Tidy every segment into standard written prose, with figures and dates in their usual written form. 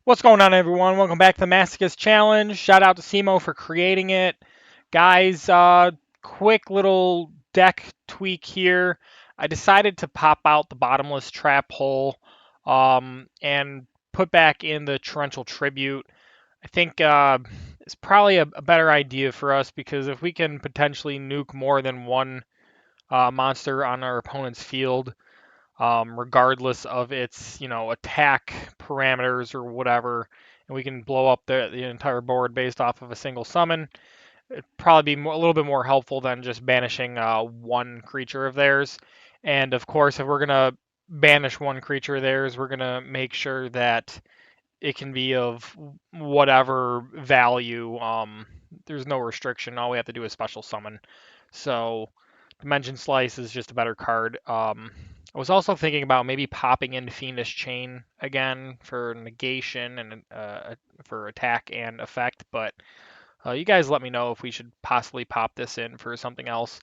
What's going on, everyone? Welcome back to the Masochist Challenge. Shout out to Simo for creating it. Guys, quick little deck tweak here. I decided to pop out the bottomless trap hole and put back in the torrential tribute. I think it's probably a better idea for us because if we can potentially nuke more than one monster on our opponent's field, regardless of its attack parameters or whatever, and we can blow up the entire board based off of a single summon. It'd probably be a little bit more helpful than just banishing one creature of theirs. And of course, if we're gonna banish one creature of theirs, we're gonna make sure that it can be of whatever value. There's no restriction. All we have to do is special summon. So Dimension Slice is just a better card. I was also thinking about maybe popping in Fiendish Chain again for negation and for attack and effect, but you guys let me know if we should possibly pop this in for something else.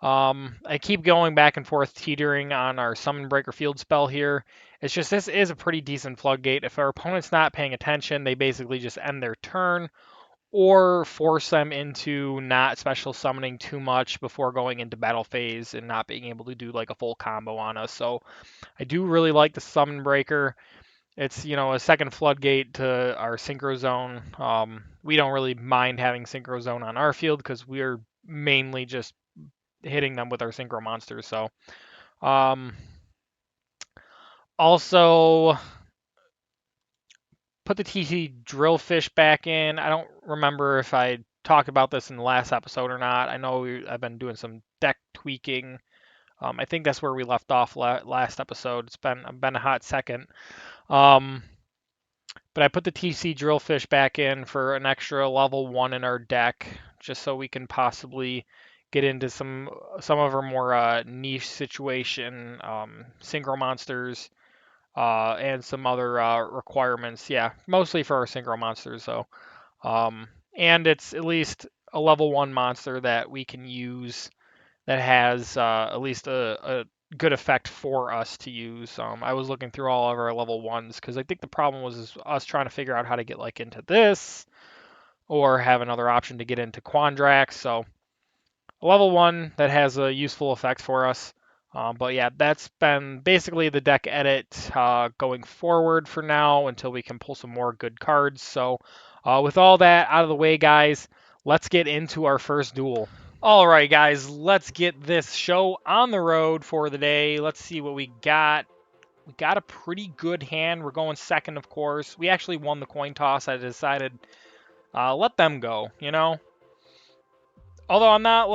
I keep going back and forth teetering on our Summon Breaker Field spell here. It's just this is a pretty decent floodgate. If our opponent's not paying attention, they basically just end their turn or force them into not special summoning too much before going into battle phase and not being able to do like a full combo on us. So I do really like the Summon Breaker. It's a second floodgate to our Synchro Zone. We don't really mind having Synchro Zone on our field because we're mainly just hitting them with our Synchro monsters. So um, also put the TC Drillfish back in. I don't remember if I talked about this in the last episode or not. I know I've been doing some deck tweaking. I think that's where we left off last episode. It's been a hot second. But I put the TC Drillfish back in for an extra level 1 in our deck, just so we can possibly get into some of our more niche situation synchro monsters and some other requirements. Yeah, mostly for our synchro monsters though. And it's at least a level 1 monster that we can use that has at least a good effect for us to use. I was looking through all of our level 1s because I think the problem was us trying to figure out how to get like into this or have another option to get into Quandrax. So a level 1 that has a useful effect for us. But yeah, that's been basically the deck edit going forward for now until we can pull some more good cards. So with all that out of the way, guys, let's get into our first duel. All right, guys, let's get this show on the road for the day. Let's see what we got. We got a pretty good hand. We're going second, of course. We actually won the coin toss. I decided let them go, Although I'm not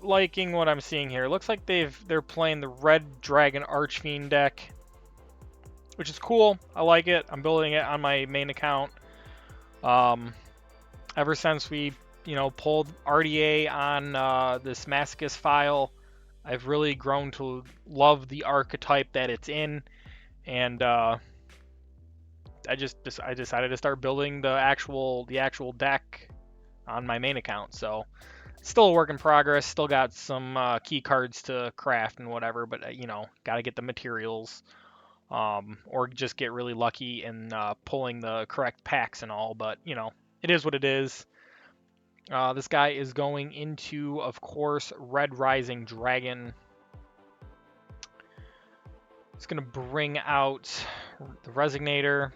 liking what I'm seeing here. It looks like they're playing the Red Dragon Archfiend deck, which is cool. I like it. I'm building it on my main account. Ever since we pulled RDA on this Masochist file, I've really grown to love the archetype that it's in, and I decided to start building the actual deck on my main account. So still a work in progress. Still got some key cards to craft and whatever, but got to get the materials, or just get really lucky in pulling the correct packs and all. But it is what it is. This guy is going into, of course, Red Rising Dragon. It's going to bring out the Resignator.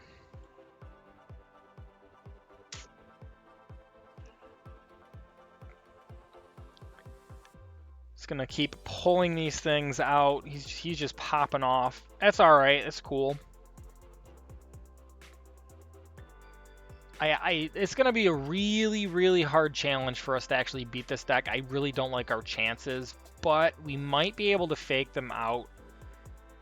It's going to keep pulling these things out. He's just popping off. That's all right. That's cool. It's going to be a really, really hard challenge for us to actually beat this deck. I really don't like our chances, but we might be able to fake them out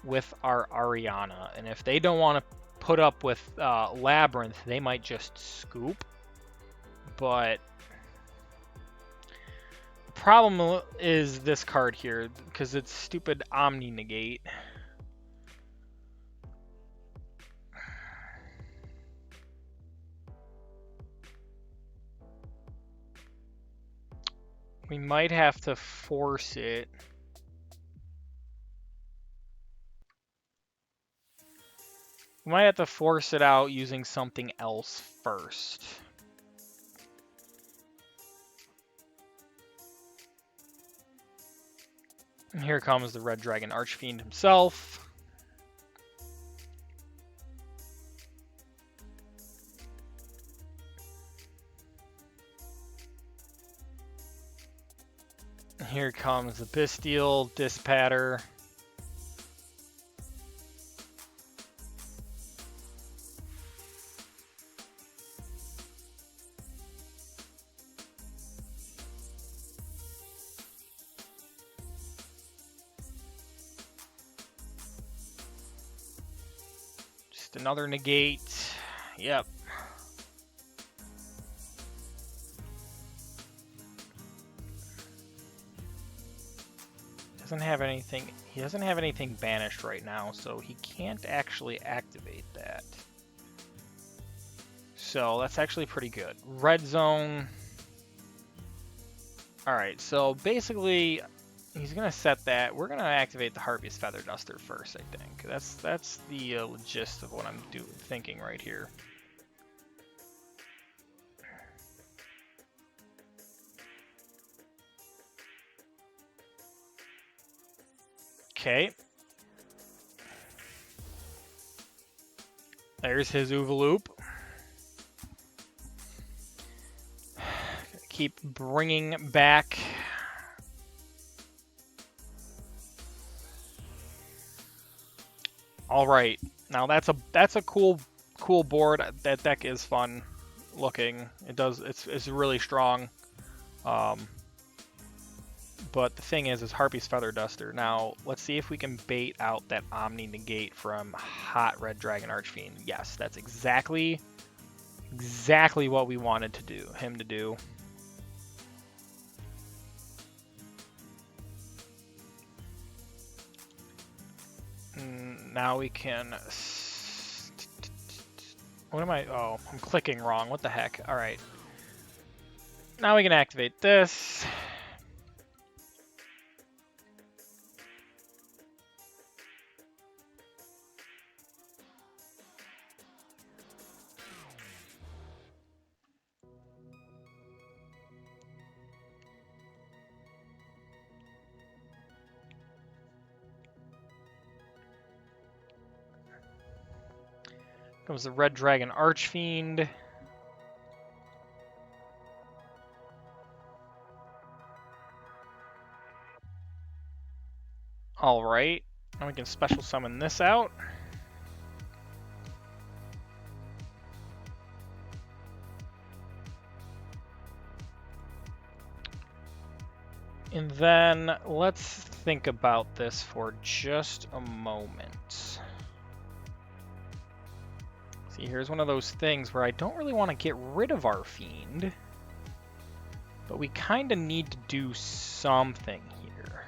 with our Ariana. And if they don't want to put up with Labyrinth, they might just scoop. But the problem is this card here, because it's stupid Omni Negate. We might have to force it. We might have to force it out using something else first. And here comes the Red Dragon Archfiend himself. Here comes the Bestial Dispatter. Just another negate. Yep. Doesn't have anything. He doesn't have anything banished right now, so he can't actually activate that. So that's actually pretty good. Red zone. All right, so basically, he's gonna set that. We're gonna activate the Harpy's Feather Duster first, I think. That's the gist of what I'm thinking right here. Okay. There's his Oovaloop. Keep bringing back. All right, now that's a cool board. That deck is fun looking. It's really strong. But the thing is Harpy's Feather Duster. Now, let's see if we can bait out that Omni Negate from Hot Red Dragon Archfiend. Yes, that's exactly what we wanted him to do. Now we can... What am I... Oh, I'm clicking wrong. What the heck? All right. Now we can activate this. Comes the Red Dragon Archfiend. All right. Now we can special summon this out. And then let's think about this for just a moment. See, here's one of those things where I don't really want to get rid of our Fiend, but we kind of need to do something here.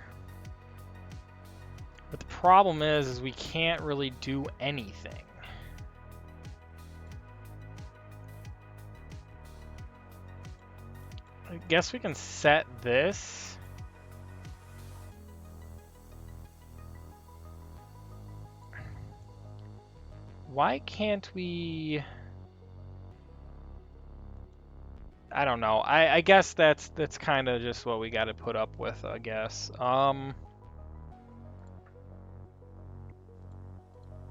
But the problem is we can't really do anything. I guess we can set this. Why can't we... I don't know. I guess that's kind of just what we got to put up with, I guess.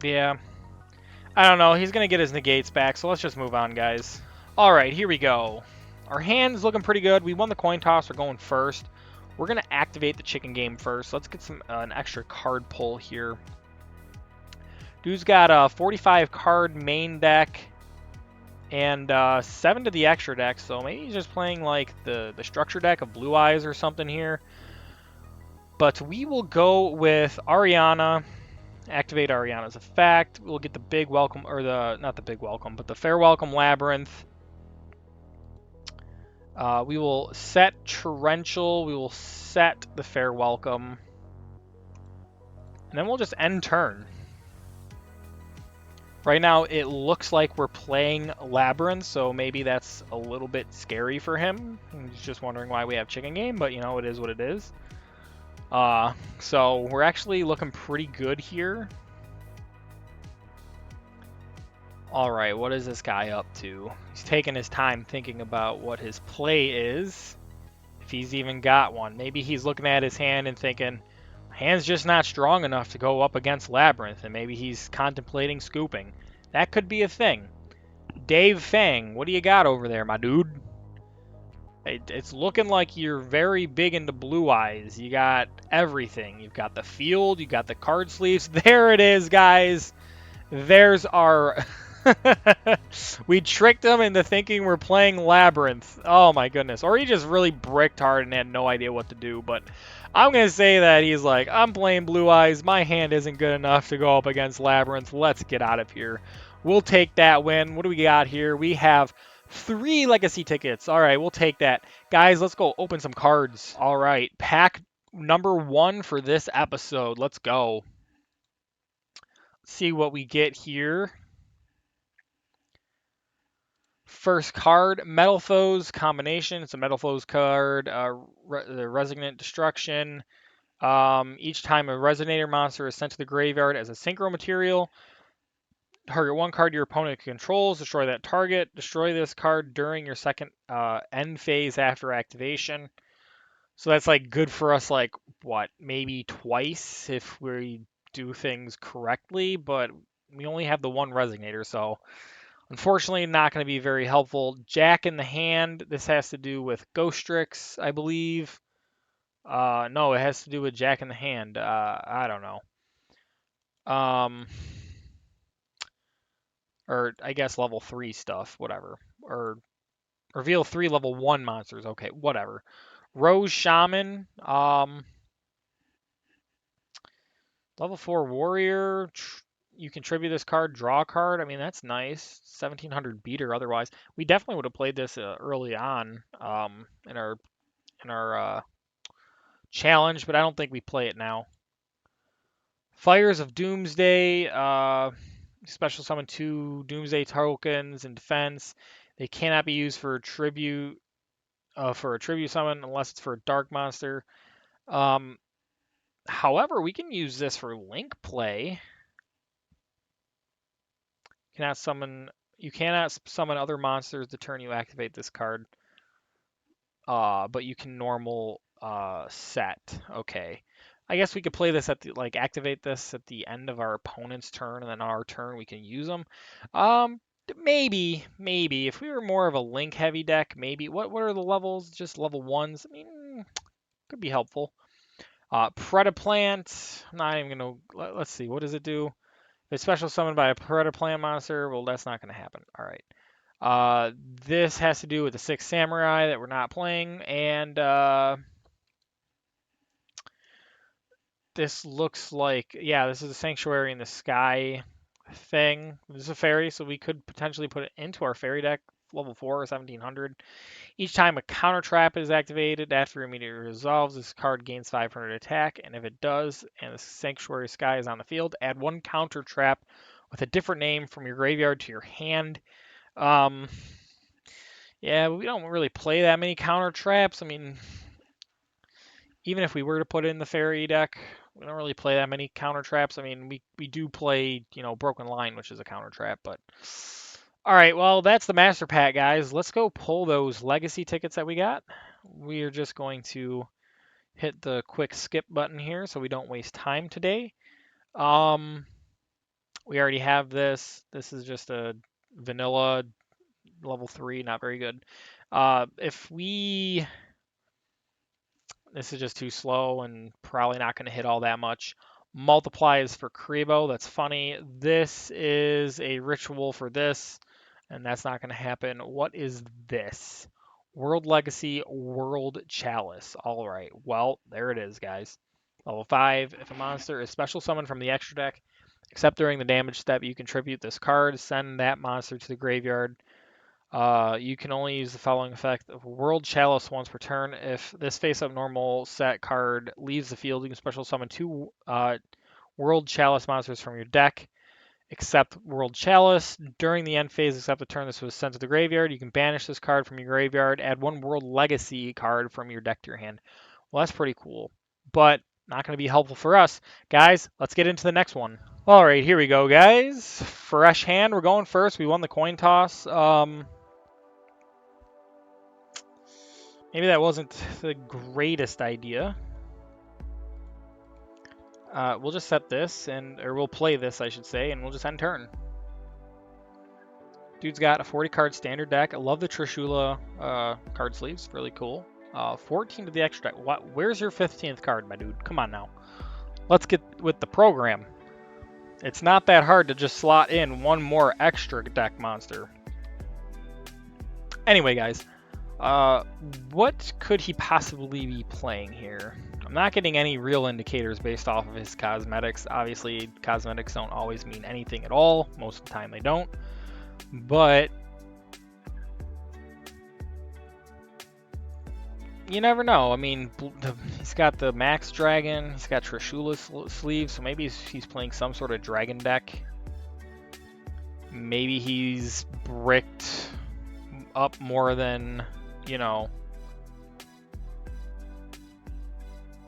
Yeah. I don't know. He's going to get his negates back, so let's just move on, guys. All right, here we go. Our hand's looking pretty good. We won the coin toss. We're going first. We're going to activate the chicken game first. Let's get an extra card pull here. Dude's got a 45 card main deck and 7 to the extra deck, so maybe he's just playing like the structure deck of Blue Eyes or something here. But we will go with Ariana, activate Ariana's effect. We'll get the big welcome, or not the big welcome, but the fair welcome Labyrinth. We will set Torrential, we will set the fair welcome, and then we'll just end turn. Right now, it looks like we're playing Labyrinth, so maybe that's a little bit scary for him. He's just wondering why we have Chicken Game, but you know, it is what it is. So we're actually looking pretty good here. All right, what is this guy up to? He's taking his time thinking about what his play is, if he's even got one. Maybe he's looking at his hand and thinking, hand's just not strong enough to go up against Labyrinth, and maybe he's contemplating scooping. That could be a thing. Dave Fang, what do you got over there, my dude? It's looking like you're very big into blue eyes. You got everything. You've got the field, you got the card sleeves. There it is, guys. There's our... We tricked him into thinking we're playing Labyrinth. Oh my goodness. Or he just really bricked hard and had no idea what to do. But I'm going to say that he's like, I'm playing Blue Eyes. My hand isn't good enough to go up against Labyrinth. Let's get out of here. We'll take that win. What do we got here? We have 3 legacy tickets. All right, we'll take that. Guys, let's go open some cards. All right, pack number 1 for this episode. Let's go. See what we get here. First card, Metal Foes combination. It's a Metal Foes card. The Resonant Destruction. Each time a Resonator monster is sent to the graveyard as a synchro material, target one card your opponent controls, destroy that target. Destroy this card during your second end phase after activation. So that's like good for us, like what, maybe twice if we do things correctly, but we only have the one Resonator, so unfortunately, not going to be very helpful. Jack in the hand. This has to do with Ghostrix, I believe. No, it has to do with Jack in the hand. I don't know. Or I guess level 3 stuff, whatever. Or reveal 3 level 1 monsters. Okay, whatever. Rose Shaman. Level 4 Warrior. You contribute this card, draw a card. I mean, that's nice. 1700 beater otherwise. We definitely would have played this early on in our challenge, but I don't think we play it now. Fires of Doomsday, special summon 2 Doomsday tokens in defense. They cannot be used for a tribute summon unless it's for a dark monster. However, we can use this for link play. You cannot summon other monsters the turn you activate this card. But you can normal set. Okay. I guess we could play this activate this at the end of our opponent's turn, and then our turn we can use them. Maybe if we were more of a link heavy deck, maybe. What are the levels? Just level 1s. I mean, could be helpful. Predaplant. I'm not even gonna. Let's see. What does it do? If it's special summoned by a Predaplant monster, well, that's not gonna happen. All right. This has to do with the 6 Samurai that we're not playing, and this looks like, yeah, this is a Sanctuary in the Sky thing. This is a fairy, so we could potentially put it into our fairy deck, level 4 or 1700. Each time a counter trap is activated after immediately resolves, this card gains 500 attack, and if it does, and the Sanctuary Sky is on the field, add 1 counter trap with a different name from your graveyard to your hand. Yeah, we don't really play that many counter traps. I mean, even if we were to put it in the fairy deck, we don't really play that many counter traps. I mean, we do play, Broken Line, which is a counter trap, but all right, well, that's the master pack, guys. Let's go pull those legacy tickets that we got. We are just going to hit the quick skip button here so we don't waste time today. We already have this. This is just a vanilla level 3, not very good. This is just too slow and probably not going to hit all that much. Multiply is for Kribo. That's funny. This is a ritual for this, and that's not going to happen. What is this? World Legacy, World Chalice. All right. Well, there it is, guys. Level 5. If a monster is special summoned from the extra deck, except during the damage step, you contribute this card. Send that monster to the graveyard. You can only use the following effect of World Chalice once per turn. If this face-up normal set card leaves the field, you can special summon 2 World Chalice monsters from your deck, except World Chalice. During the end phase, except the turn this was sent to the graveyard, you can banish this card from your graveyard, add 1 World Legacy card from your deck to your hand. Well, that's pretty cool, but not going to be helpful for us. Guys, let's get into the next one. All right, here we go, guys. Fresh hand. We're going first. We won the coin toss. Maybe that wasn't the greatest idea. We'll just set this, or we'll play this, I should say, and we'll just end turn. Dude's got a 40 card standard deck. I love the Trishula card sleeves. Really cool. 14 to the extra deck. Where's your 15th card, my dude? Come on now. Let's get with the program. It's not that hard to just slot in one more extra deck monster. Anyway, guys, what could he possibly be playing here? I'm not getting any real indicators based off of his cosmetics. Obviously, cosmetics don't always mean anything at all. Most of the time they don't. But you never know. I mean, he's got the Max Dragon. He's got Trishula sleeves, so maybe he's playing some sort of dragon deck. Maybe he's bricked up more than, you know.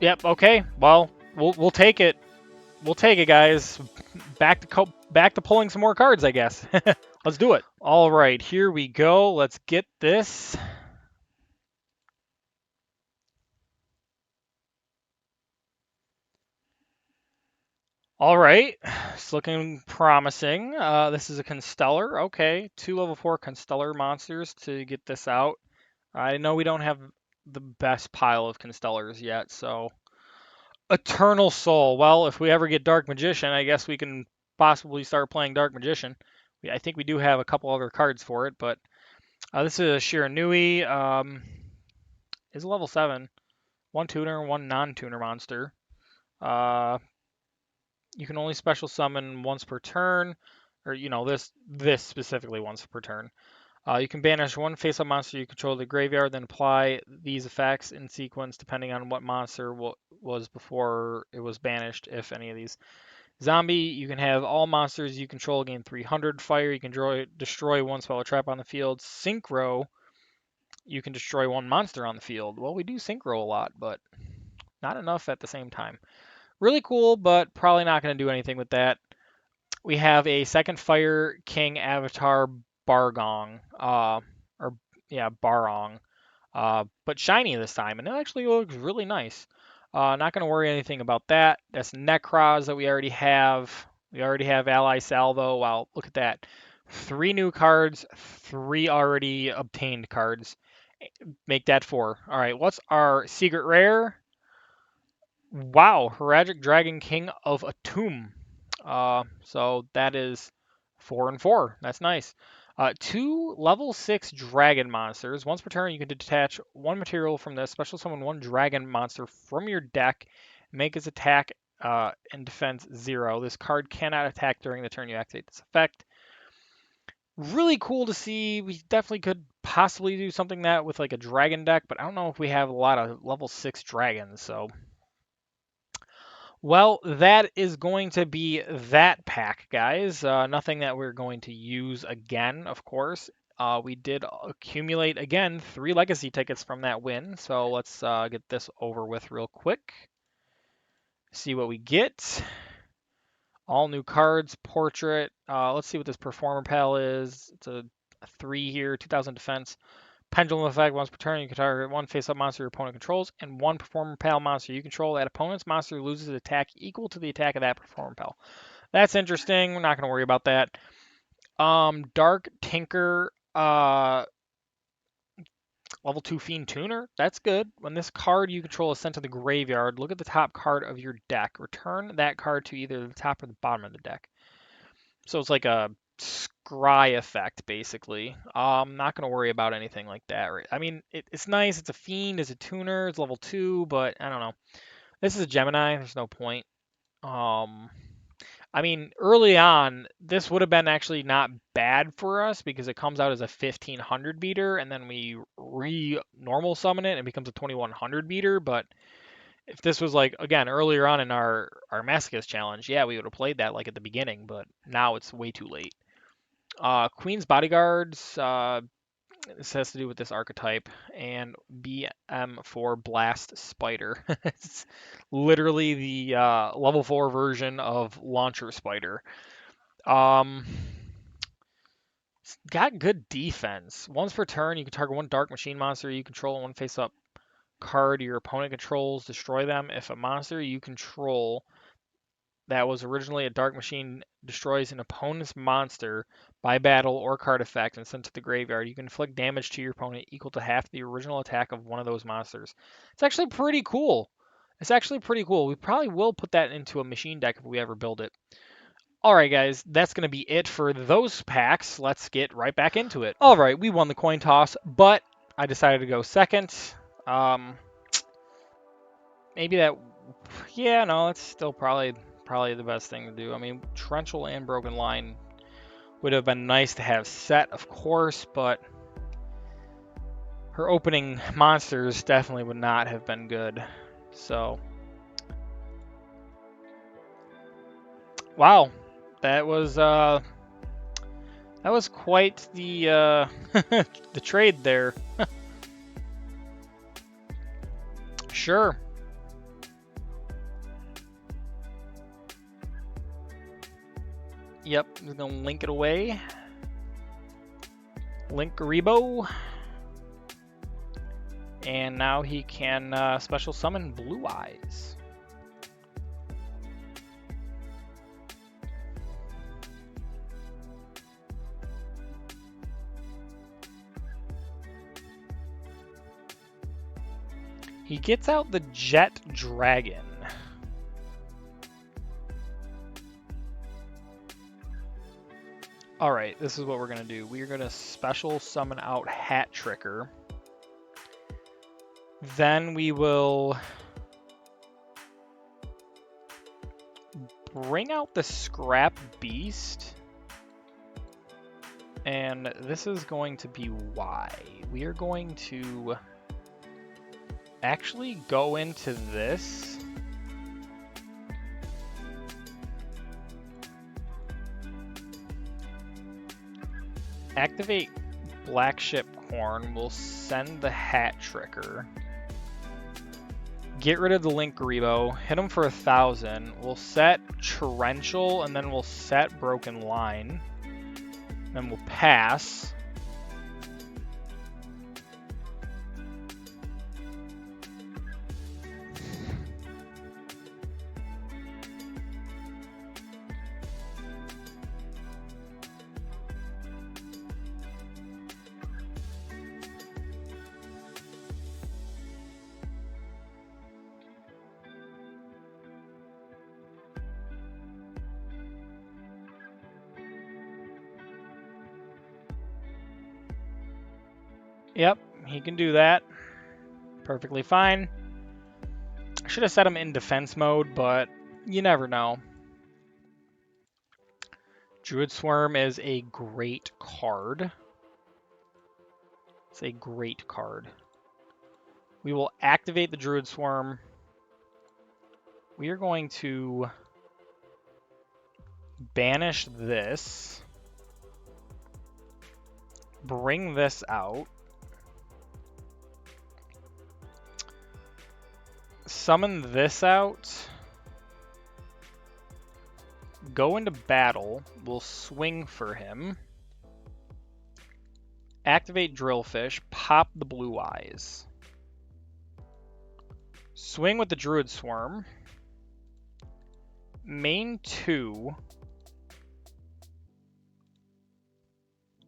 Yep. Okay. Well, we'll take it. We'll take it, guys. Back to pulling some more cards, I guess. Let's do it. All right, here we go. Let's get this. All right, it's looking promising. This is a Constellar. Okay, 2 level 4 Constellar monsters to get this out. I know we don't have the best pile of Constellars yet, so Eternal Soul. Well, if we ever get Dark Magician, I guess we can possibly start playing Dark Magician. I think we do have a couple other cards for it, but this is a Shiranui. Is level 7. 1 tuner, 1 non-tuner monster. You can only special summon once per turn, or this specifically once per turn. You can banish one face-up monster you control to the graveyard, then apply these effects in sequence depending on what monster was before it was banished, if any of these. Zombie, you can have all monsters you control gain 300 fire. You can destroy one spell or trap on the field. Synchro, you can destroy one monster on the field. Well, we do Synchro a lot, but not enough at the same time. Really cool, but probably not going to do anything with that. We have a second Fire King Avatar Bargong, Barong, but shiny this time, and it actually looks really nice. Not going to worry anything about that. That's Necros that we already have. We already have Ally Salvo. Wow, look at that. 3 new cards, 3 already obtained cards. Make that 4. All right, what's our secret rare? Wow, Heragic Dragon King of Atum. So that is 4 and 4. That's nice. 2 level 6 dragon monsters. Once per turn, you can detach 1 material from this. Special summon 1 dragon monster from your deck. Make its attack and defense 0. This card cannot attack during the turn you activate this effect. Really cool to see. We definitely could possibly do something that with like a dragon deck, but I don't know if we have a lot of level 6 dragons, so. Well, that is going to be that pack, guys. Nothing that we're going to use again, of course. We did accumulate, again, 3 legacy tickets from that win. So let's get this over with real quick. See what we get. All new cards, portrait. Let's see what this Performer Pal is. It's a 3 here, 2000 defense. Pendulum effect, once per turn, you can target 1 face-up monster your opponent controls and 1 Performer Pal monster you control. That opponent's monster loses an attack equal to the attack of that Performer Pal. That's interesting. We're not going to worry about that. Dark Tinker, level 2 Fiend Tuner. That's good. When this card you control is sent to the graveyard, look at the top card of your deck. Return that card to either the top or the bottom of the deck. So it's like a scry effect, basically. I'm not going to worry about anything like that. Right? I mean, it's nice. It's a fiend. It's a tuner. It's level 2, but I don't know. This is a Gemini. There's no point. I mean, early on, this would have been actually not bad for us because it comes out as a 1500 beater, and then we normal summon it and it becomes a 2100 beater. But if this was like, again, earlier on in our Masochist challenge, yeah, we would have played that like at the beginning, but now it's way too late. Queen's Bodyguards, This has to do with this archetype, and BM for Blast Spider. It's literally the level 4 version of Launcher Spider. It's got good defense. Once per turn, you can target one Dark Machine monster you control and one face-up card your opponent controls, destroy them. If a monster you control that was originally a Dark Machine destroys an opponent's monster by battle or card effect and sent to the graveyard, you can inflict damage to your opponent equal to half the original attack of one of those monsters. It's actually pretty cool. It's actually pretty cool. We probably will put that into a machine deck if we ever build it. Alright guys, that's going to be it for those packs. Let's get right back into it. Alright, we won the coin toss, but I decided to go second. Maybe that... Yeah, no, it's still probably the best thing to do. I mean, Torrential and Broken Line would have been nice to have set, of course, but her opening monsters definitely would not have been good. So, wow, that was quite the the trade there. Sure. Yep, I'm gonna link it away. Link Rebo. And now he can special summon Blue Eyes. He gets out the Jet Dragon. Alright, this is what we're going to do. We are going to special summon out Hat Tricker. Then we will bring out the Scrap Beast. And this is going to be why. We are going to actually go into this. Activate Black Ship Corn. We'll send the Hat Tricker. Get rid of the Link Rebo. Hit him for 1,000. We'll set Torrential, and then we'll set Broken Line. Then we'll pass. Yep, he can do that. Perfectly fine. I should have set him in defense mode, but you never know. Druid Swarm is a great card. It's a great card. We will activate the Druid Swarm. We are going to banish this. Bring this out. Summon this out. Go into battle. We'll swing for him. Activate Drillfish. Pop the Blue Eyes. Swing with the Druid Swarm. Main 2.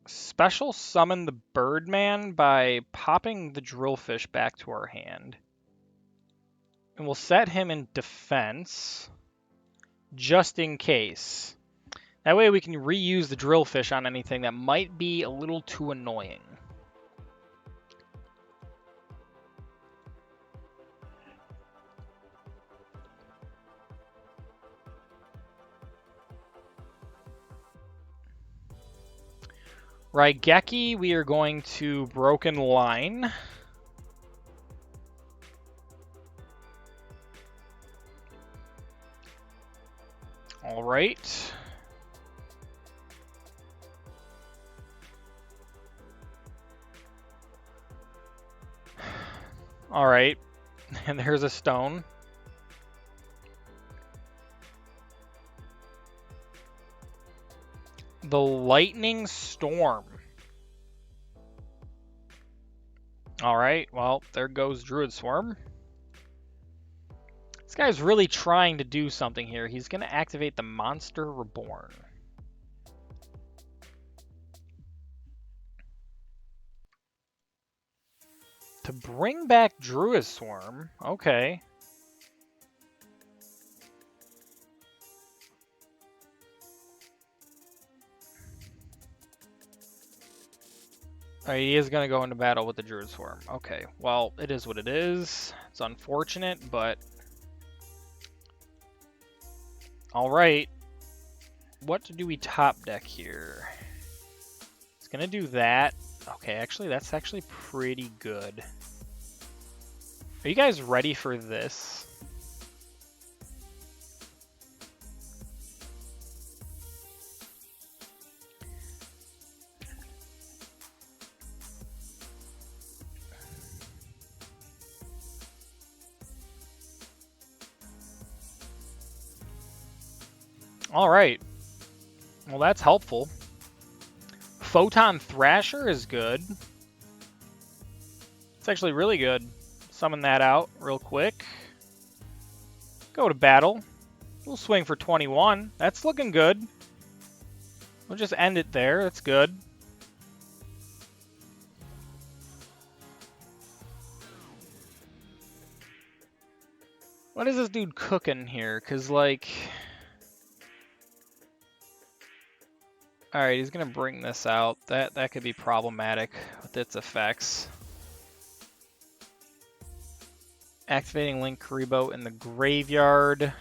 Special summon the Birdman by popping the Drillfish back to our hand. And we'll set him in defense, just in case. That way we can reuse the Drillfish on anything that might be a little too annoying. Raigeki, we are going to Broken Line. All right. All right, and there's a stone. The lightning storm. All right, well, there goes Druid Swarm. This guy's really trying to do something here. He's going to activate the Monster Reborn. To bring back Druid Swarm, okay. Alright, he is going to go into battle with the Druid Swarm. Okay, well, it is what it is. It's unfortunate, but... Alright. What do we top deck here? It's going to do that. Okay, actually, that's actually pretty good. Are you guys ready for this? All right. Well, that's helpful. Photon Thrasher is good. It's actually really good. Summon that out real quick. Go to battle. We'll swing for 21. That's looking good. We'll just end it there. That's good. What is this dude cooking here? Because, like... Alright, he's going to bring this out. That could be problematic with its effects. Activating Link Karibo in the graveyard.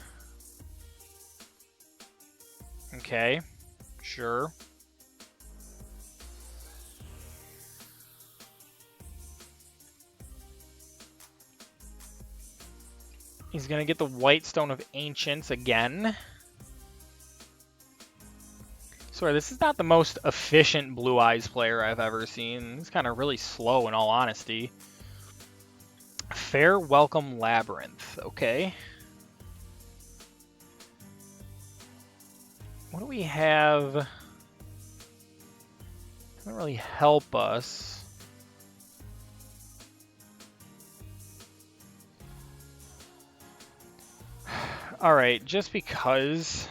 Okay, sure. He's going to get the White Stone of Ancients again. Sorry, this is not the most efficient Blue Eyes player I've ever seen. He's kind of really slow in all honesty. Fair Welcome Labyrinth, okay. What do we have? Doesn't really help us. Alright, just because...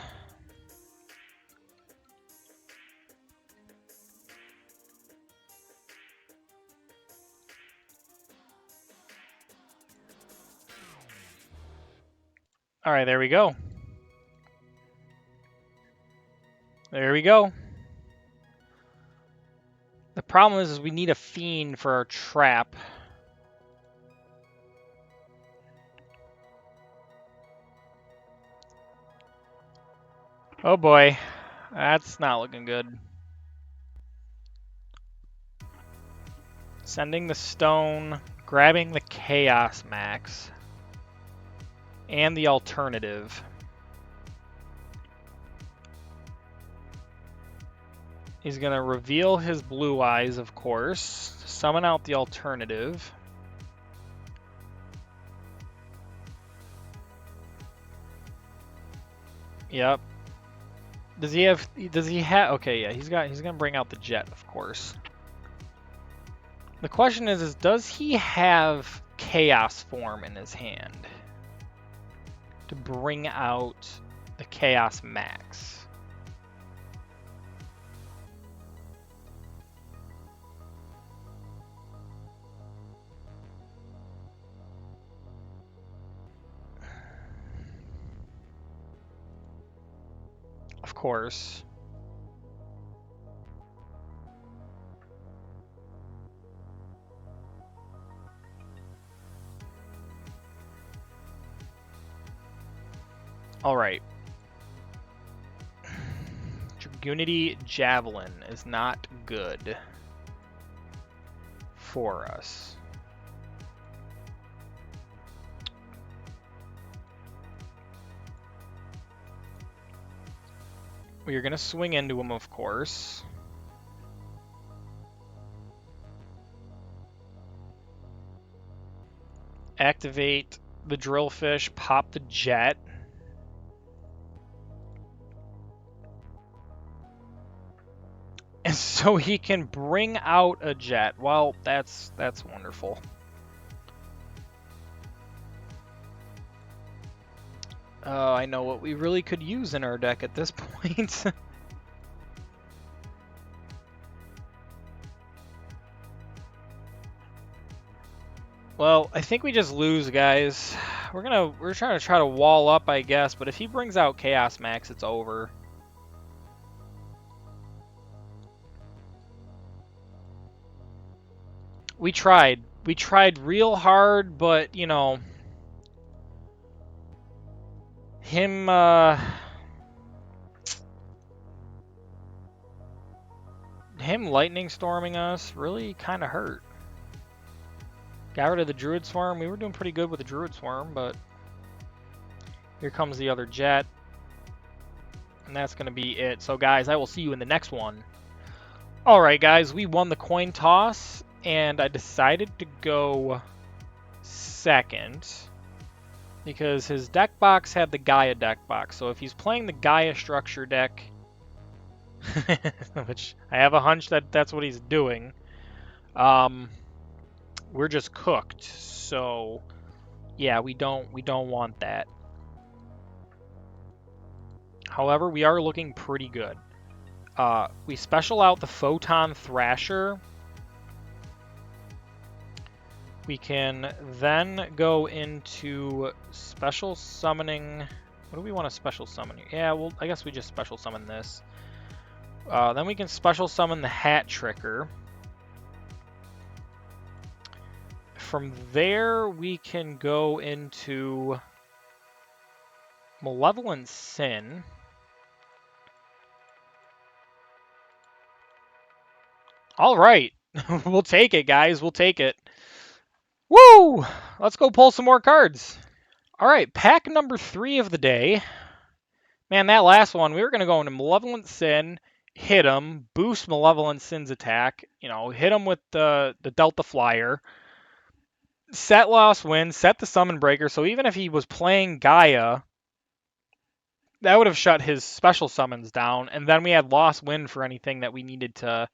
Alright, there we go. There we go. The problem is we need a Fiend for our trap. Oh boy, that's not looking good. Sending the stone, grabbing the Chaos Max, and the alternative. He's going to reveal his Blue Eyes, of course, summon out the alternative. Yep. Does he have, okay, yeah, he's going to bring out the Jet, of course. The question is does he have Chaos Form in his hand to bring out the Chaos Max? Of course. All right. Dragunity Javelin is not good for us. We are going to swing into him, of course. Activate the drillfish, pop the jet. And so he can bring out a jet. Well, that's wonderful. I know what we really could use in our deck at this point. Well, I think we just lose, guys. We're trying to wall up, I guess, but if he brings out Chaos Max, it's over. We tried. We tried real hard, but you know, him him lightning storming us really kind of hurt. Got rid of the Druid Swarm. We were doing pretty good with the Druid Swarm, but here comes the other jet. And that's going to be it. So, guys, I will see you in the next one. Alright, guys, we won the coin toss, and I decided to go second because his deck box had the Gaia deck box. So if he's playing the Gaia structure deck, which I have a hunch that that's what he's doing, we're just cooked. So yeah, we don't want that. However, we are looking pretty good. We special out the Photon Thrasher. We can then go into special summoning. What do we want to special summon here? Yeah, well, I guess we just special summon this. Then we can special summon the Hat Tricker. From there, we can go into Malevolent Sin. All right. We'll take it, guys. We'll take it. Woo! Let's go pull some more cards. All right, pack number 3 of the day. Man, that last one, we were going to go into Malevolent Sin, hit him, boost Malevolent Sin's attack, you know, hit him with the Delta Flyer, set Lost Wind, set the Summon Breaker, so even if he was playing Gaia, that would have shut his special summons down, and then we had Lost Wind for anything that we needed to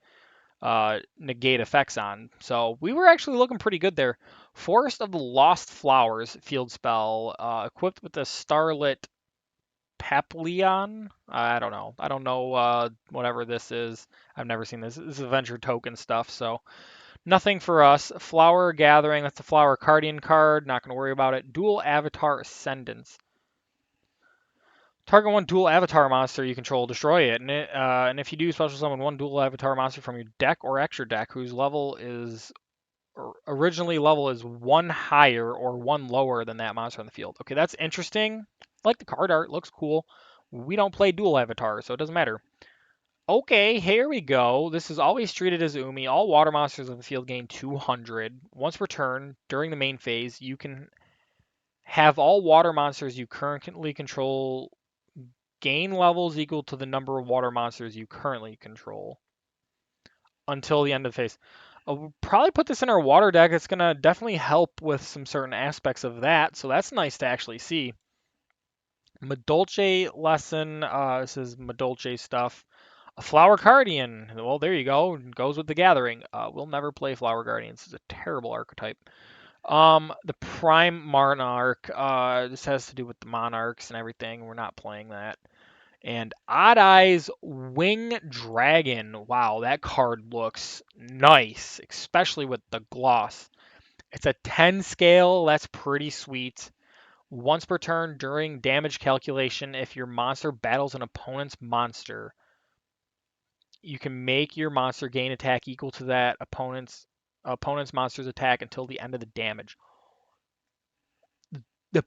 negate effects on. So we were actually looking pretty good there. Forest of the Lost Flowers field spell, equipped with the Starlit Papillon. I don't know. I don't know whatever this is. I've never seen this. This is Adventure Token stuff, so nothing for us. Flower Gathering, that's the Flower Cardian card. Not going to worry about it. Dual Avatar Ascendance. Target one dual avatar monster you control, destroy it. And if you do special summon one dual avatar monster from your deck or extra deck whose level is originally level is 1 higher or 1 lower than that monster on the field. Okay, that's interesting. Like the card art, looks cool. We don't play dual avatar, so it doesn't matter. Okay, here we go. This is always treated as Umi. All water monsters on the field gain 200. Once per turn, during the main phase, you can have all water monsters you currently control gain levels equal to the number of water monsters you currently control until the end of the phase. We'll probably put this in our water deck. It's going to definitely help with some certain aspects of that, so that's nice to actually see. Madolche lesson, this is Madolche stuff. A Flower Guardian, well, there you go, it goes with the Gathering. We'll never play Flower Guardians, it's a terrible archetype. The Prime Monarch, this has to do with the Monarchs and everything, we're not playing that. And Odd Eyes Wing Dragon. Wow, that card looks nice, especially with the gloss. It's a 10 scale. That's pretty sweet. Once per turn during damage calculation, if your monster battles an opponent's monster, you can make your monster gain attack equal to that opponent's monster's attack until the end of the damage. The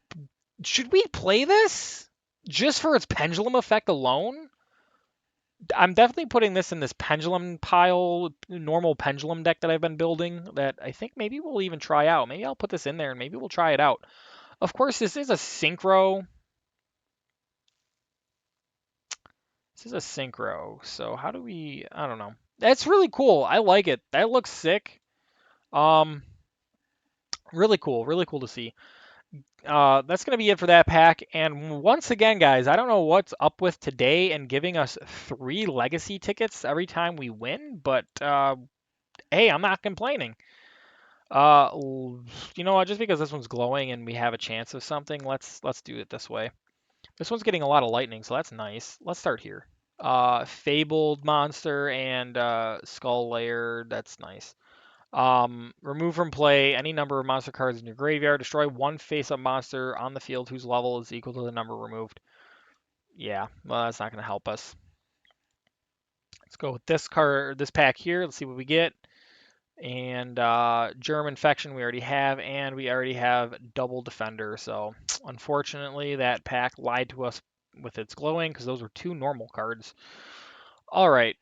should we play this just for its pendulum effect alone? I'm definitely putting this in this pendulum pile, normal pendulum deck that I've been building that I think maybe we'll even try out. Maybe I'll put this in there and maybe we'll try it out. Of course, this is a synchro. This is a synchro. So how do we, I don't know. That's really cool. I like it. That looks sick. Um, Really cool to see. That's going to be it for that pack. And once again, guys, I don't know what's up with today and giving us 3 legacy tickets every time we win, but hey, I'm not complaining. You know what? Just because this one's glowing and we have a chance of something, let's do it this way. This one's getting a lot of lightning, so that's nice. Let's start here. Fabled monster and skull layer. That's nice. Remove from play any number of monster cards in your graveyard. Destroy one face-up monster on the field whose level is equal to the number removed. Yeah, well, that's not going to help us. Let's go with this card, this pack here. Let's see what we get. And Germ Infection we already have, and we already have Double Defender. So unfortunately, that pack lied to us with its glowing because those were 2 normal cards. All right,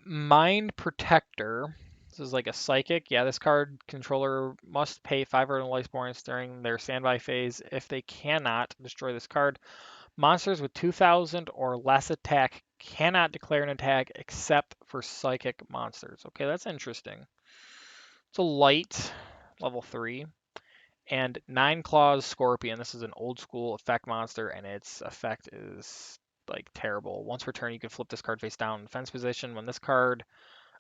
Mind Protector. This is like a psychic. Yeah, this card controller must pay 500 life points during their standby phase. If they cannot destroy this card, monsters with 2,000 or less attack cannot declare an attack except for psychic monsters. Okay, that's interesting. It's a light, level 3, and 9 Claws Scorpion. This is an old school effect monster, and its effect is like terrible. Once per turn, you can flip this card face down in defense position. When this card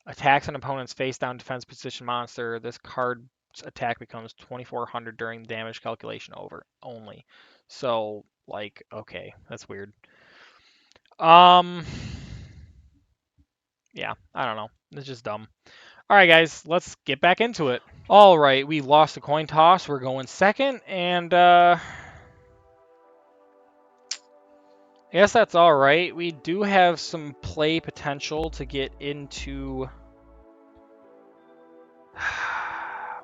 attacks an opponent's face down defense position monster, this card's attack becomes 2,400 during damage calculation over only. So, like, okay, that's weird. Yeah, I don't know. It's just dumb. All right, guys, let's get back into it. All right, we lost a coin toss. We're going second, and I guess that's all right. We do have some play potential to get into.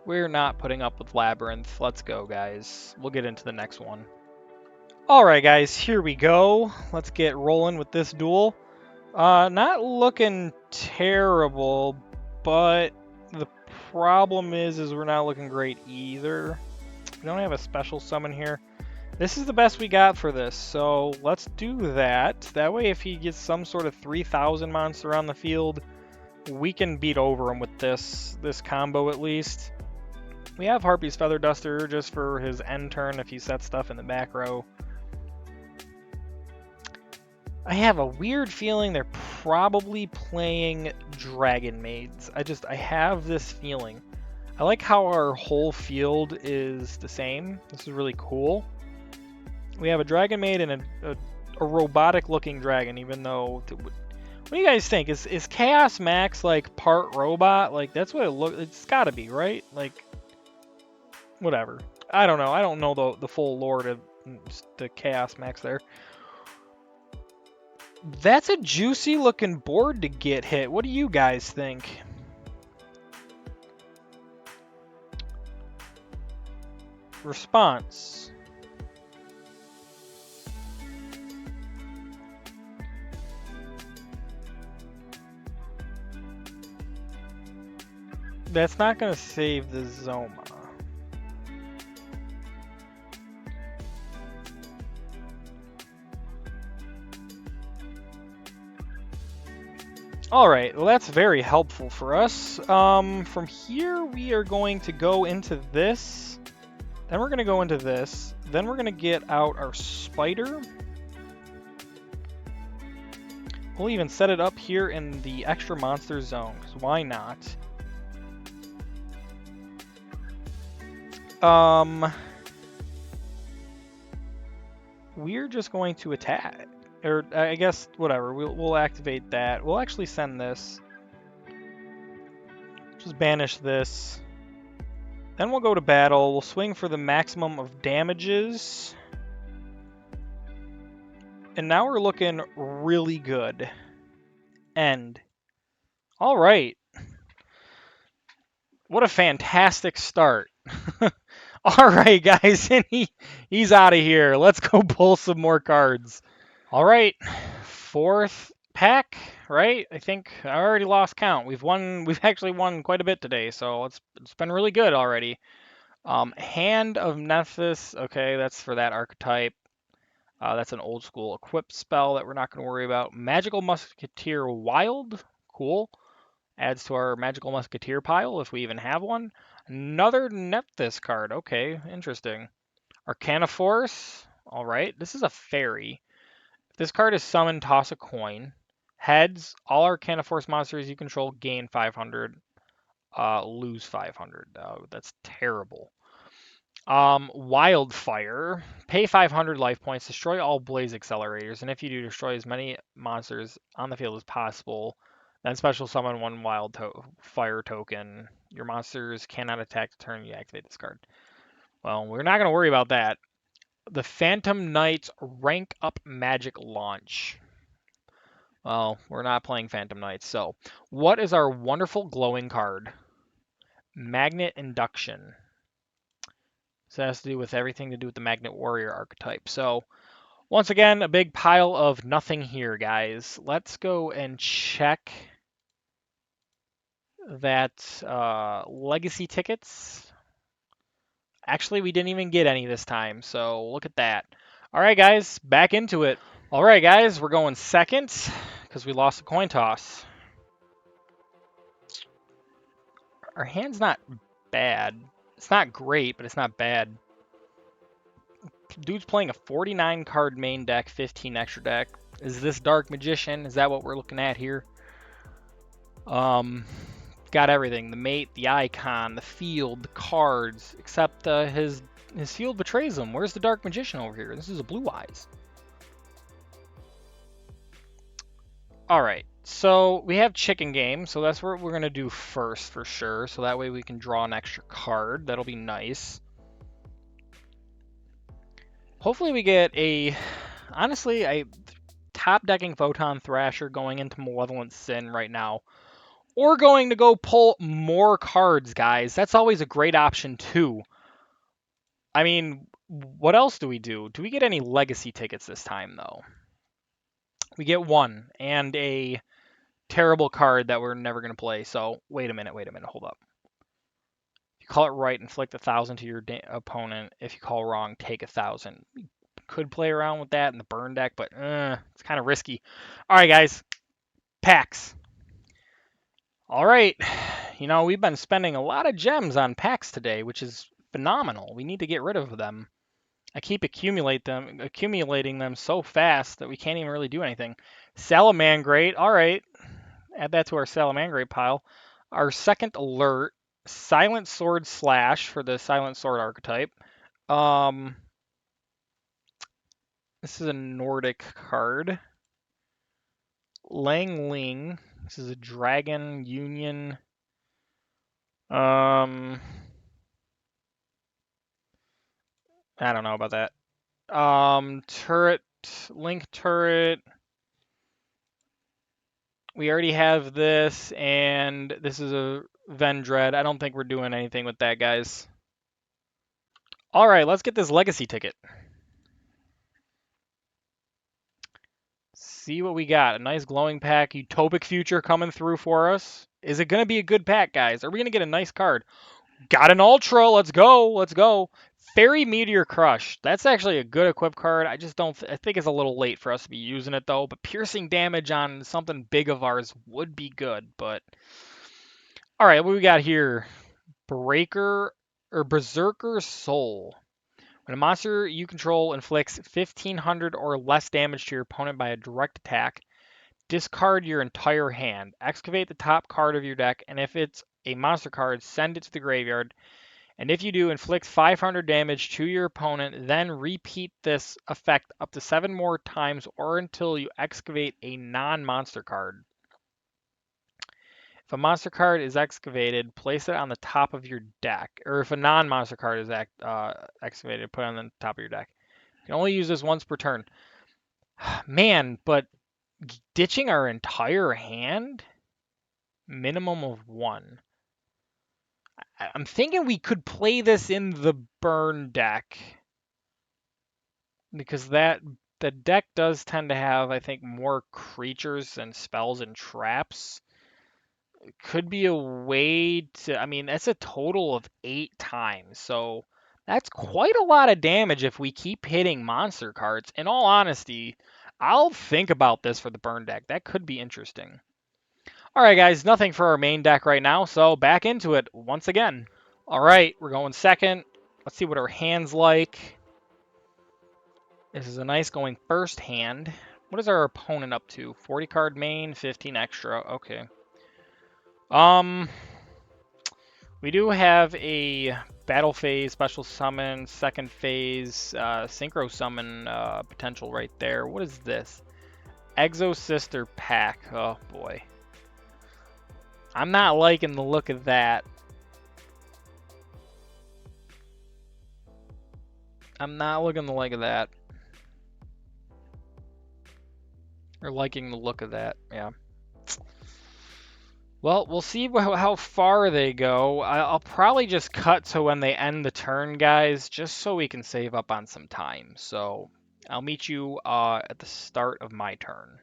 We're not putting up with Labyrinth. Let's go, guys. We'll get into the next one. All right, guys, here we go. Let's get rolling with this duel. Not looking terrible, but the problem is we're not looking great either. We don't have a special summon here. This is the best we got for this, so let's do that. That way, if he gets some sort of 3,000 monster on the field, we can beat over him with this combo at least. We have Harpy's Feather Duster just for his end turn if he sets stuff in the back row. I have a weird feeling they're probably playing Dragon Maids. I have this feeling. I like how our whole field is the same. This is really cool. We have a Dragon Maid and a robotic-looking dragon, even though... What do you guys think? Is Chaos Max, like, part robot? Like, that's what it looks... It's gotta be, right? Like, whatever. I don't know. I don't know the full lore of the Chaos Max there. That's a juicy-looking board to get hit. What do you guys think? Response. That's not going to save the Zoma. Alright, well that's very helpful for us. From here we are going to go into this. Then we're going to go into this. Then we're going to get out our spider. We'll even set it up here in the extra monster zone, because why not? We're just going to attack. Or, I guess, whatever. We'll activate that. We'll actually send this. Just banish this. Then we'll go to battle. We'll swing for the maximum of damages. And now we're looking really good. End. All right. What a fantastic start. All right, guys. And he's out of here. Let's go pull some more cards. All right. 4th pack, right? I think I already lost count. We've actually won quite a bit today, so it's been really good already. Hand of Nephthys, okay, that's for that archetype. That's an old school equip spell that we're not going to worry about. Magical Musketeer Wild, cool. Adds to our Magical Musketeer pile if we even have one. Another Nephthys card. Okay, interesting. Arcana Force. All right, this is a fairy. If this card is summoned, toss a coin. Heads, all Arcana Force monsters you control gain 500, lose 500. Oh, that's terrible. Wildfire. Pay 500 life points, destroy all blaze accelerators, and if you do, destroy as many monsters on the field as possible. Then special summon one fire token. Your monsters cannot attack the turn you activate this card. Well, we're not going to worry about that. The Phantom Knights rank up magic launch. Well, we're not playing Phantom Knights, so what is our wonderful glowing card? Magnet Induction. So that has to do with everything to do with the Magnet Warrior archetype. So once again, a big pile of nothing here, guys. Let's go and check that legacy tickets. Actually, we didn't even get any this time, so look at that. All right, guys, back into it. All right, guys, we're going second because we lost the coin toss. Our hand's not bad. It's not great, but it's not bad. Dude's playing a 49 card main deck, 15 extra deck. Is this Dark Magician? Is that what we're looking at here? Got everything. The mate, the icon, the field, the cards, except his field betrays him. Where's the Dark Magician over here? This is a Blue Eyes. Alright, so we have Chicken Game, so that's what we're going to do first for sure. So that way we can draw an extra card. That'll be nice. Hopefully we get honestly, a top decking Photon Thrasher going into Malevolent Sin right now. Or going to go pull more cards, guys. That's always a great option too. I mean, what else do we do? Do we get any legacy tickets this time though? We get one and a terrible card that we're never going to play. So wait a minute, hold up. If you call it right, inflict 1,000 to your opponent. If you call wrong, take 1,000. We could play around with that in the burn deck, but it's kind of risky. All right, guys, packs. All right, you know, we've been spending a lot of gems on packs today, which is phenomenal. We need to get rid of them. I keep accumulating them so fast that we can't even really do anything. Salamangreat, all right. Add that to our Salamangreat pile. Our second alert, Silent Sword Slash for the Silent Sword archetype. This is a Nordic card. Lang Ling. This is a Dragon Union. I don't know about that. Turret, Link Turret. We already have this, and this is a Vendread. I don't think we're doing anything with that, guys. All right, let's get this legacy ticket. See what we got. A nice glowing pack. Utopic Future coming through for us. Is it going to be a good pack, guys? Are we going to get a nice card? Got an Ultra. Let's go. Let's go. Fairy Meteor Crush. That's actually a good equip card. I just don't. I think it's a little late for us to be using it, though. But piercing damage on something big of ours would be good. But all right, what we got here? Berserker Soul. When a monster you control inflicts 1,500 or less damage to your opponent by a direct attack, discard your entire hand. Excavate the top card of your deck, and if it's a monster card, send it to the graveyard. And if you do, inflict 500 damage to your opponent, then repeat this effect up to 7 more times or until you excavate a non-monster card. If a monster card is excavated, place it on the top of your deck. Or if a non-monster card is excavated, put it on the top of your deck. You can only use this once per turn. Man, but ditching our entire hand? Minimum of 1. I'm thinking we could play this in the burn deck. Because the deck does tend to have, I think, more creatures and spells and traps. Could be a way to, I mean, that's a total of 8 times. So that's quite a lot of damage if we keep hitting monster cards. In all honesty, I'll think about this for the burn deck. That could be interesting. All right, guys, nothing for our main deck right now, so back into it once again. All right, we're going second. Let's see what our hand's like. This is a nice going first hand. What is our opponent up to? 40 card main, 15 extra. Okay. We do have a battle phase, special summon, second phase, synchro summon potential right there. What is this? Exo Sister pack. Oh boy. I'm not liking the look of that. I'm not looking the like of that. Or liking the look of that, yeah. Well, we'll see how far they go. I'll probably just cut to when they end the turn, guys, just so we can save up on some time. So I'll meet you at the start of my turn.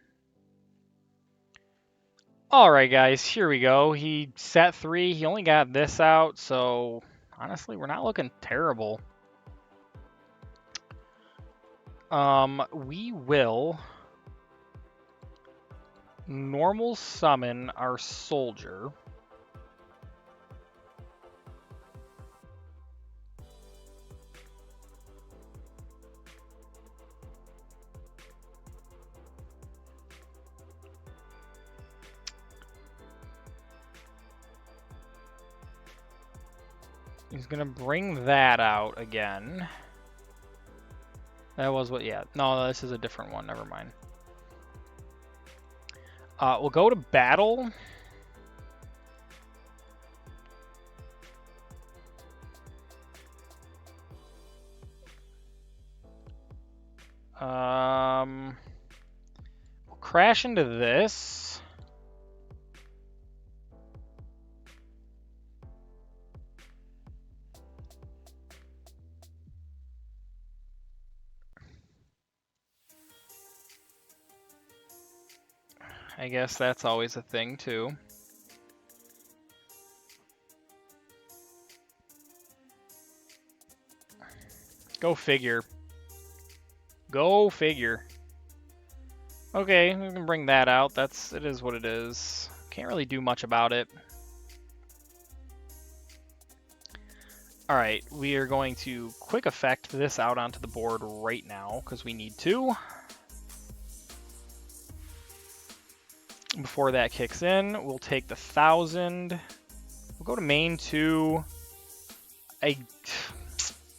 All right, guys, here we go. He set 3. He only got this out, so honestly, we're not looking terrible. We will normal summon our soldier. He's gonna bring that out again. That was what, yeah. No, this is a different one, never mind. We'll go to battle. We'll crash into this. I guess that's always a thing, too. Go figure. Go figure. Okay, we can bring that out. It is what it is. Can't really do much about it. Alright, we are going to quick effect this out onto the board right now, because we need to. Before that kicks in, we'll take the 1,000. We'll go to main 2.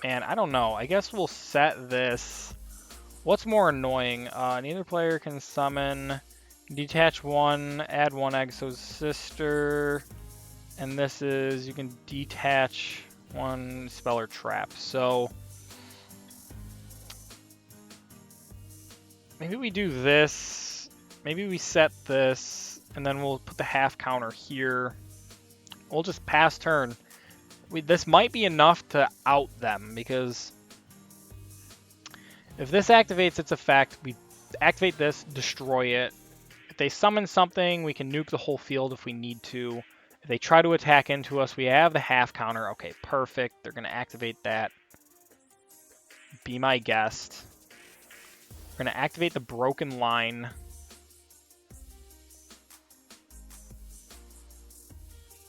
Man, I don't know. I guess we'll set this. What's more annoying? Neither player can summon, detach 1, add 1 Exo Sister, and this is, you can detach 1 spell or trap. So maybe we do this. Maybe we set this, and then we'll put the half counter here. We'll just pass turn. This might be enough to out them, because if this activates its effect, we activate this, destroy it. If they summon something, we can nuke the whole field if we need to. If they try to attack into us, we have the half counter. Okay, perfect. They're going to activate that. Be my guest. We're going to activate the broken line.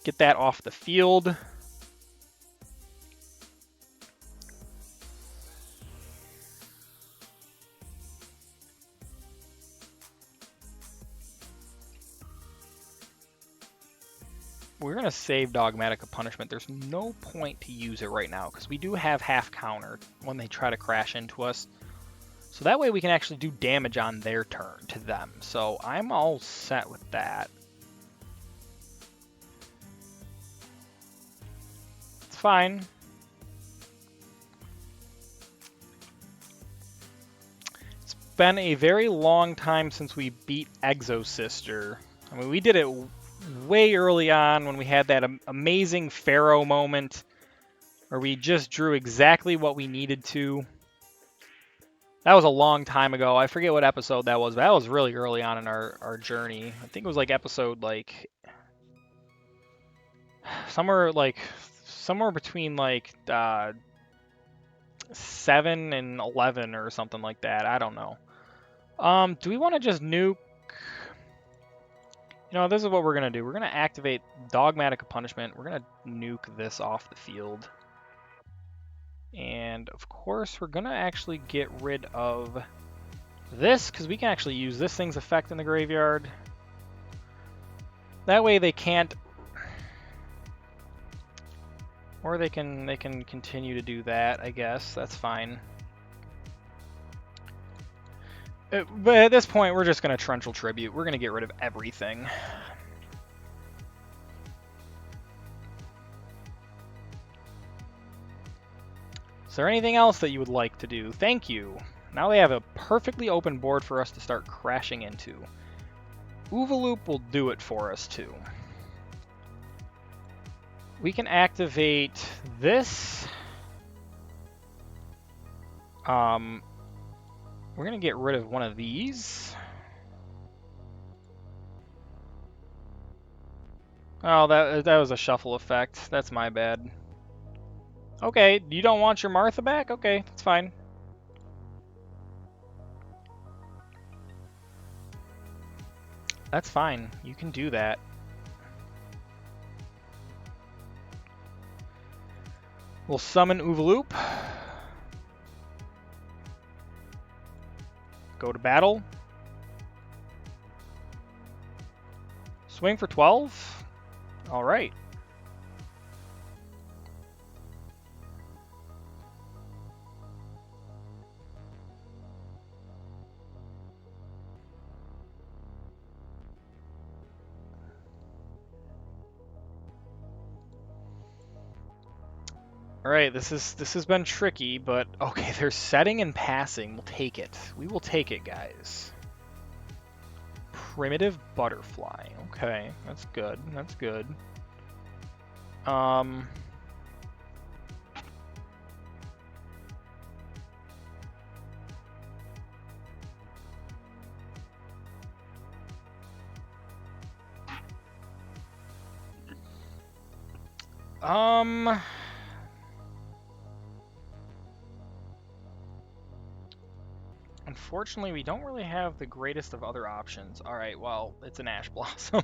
Get that off the field. We're going to save Dogmatic of Punishment. There's no point to use it right now, because we do have half counter when they try to crash into us. So that way we can actually do damage on their turn to them. So I'm all set with that. It's fine. It's been a very long time since we beat Exo Sister. I mean, we did it way early on when we had that amazing Pharaoh moment where we just drew exactly what we needed to. That was a long time ago. I forget what episode that was, but that was really early on in our journey. I think it was like episode somewhere between 7 and 11 or something like that. I don't know. Do we want to just nuke? You know, this is what we're going to do. We're going to activate Dogmatic Punishment. We're going to nuke this off the field. And, of course, we're going to actually get rid of this, because we can actually use this thing's effect in the graveyard. That way they can't... Or they can continue to do that, I guess. That's fine. But at this point, we're just going to Torrential Tribute. We're going to get rid of everything. Is there anything else that you would like to do? Thank you. Now they have a perfectly open board for us to start crashing into. Oovaloop will do it for us, too. We can activate this. We're going to get rid of one of these. Oh, that was a shuffle effect. That's my bad. Okay, you don't want your Martha back? Okay, that's fine. That's fine. You can do that. We'll summon Oovaloop. Go to battle. Swing for 12. All right. All right, this has been tricky, but okay, they're setting and passing. We'll take it. We will take it, guys. Primitive Butterfly. Okay, that's good. That's good. Unfortunately, we don't really have the greatest of other options. All right, well, it's an Ash Blossom.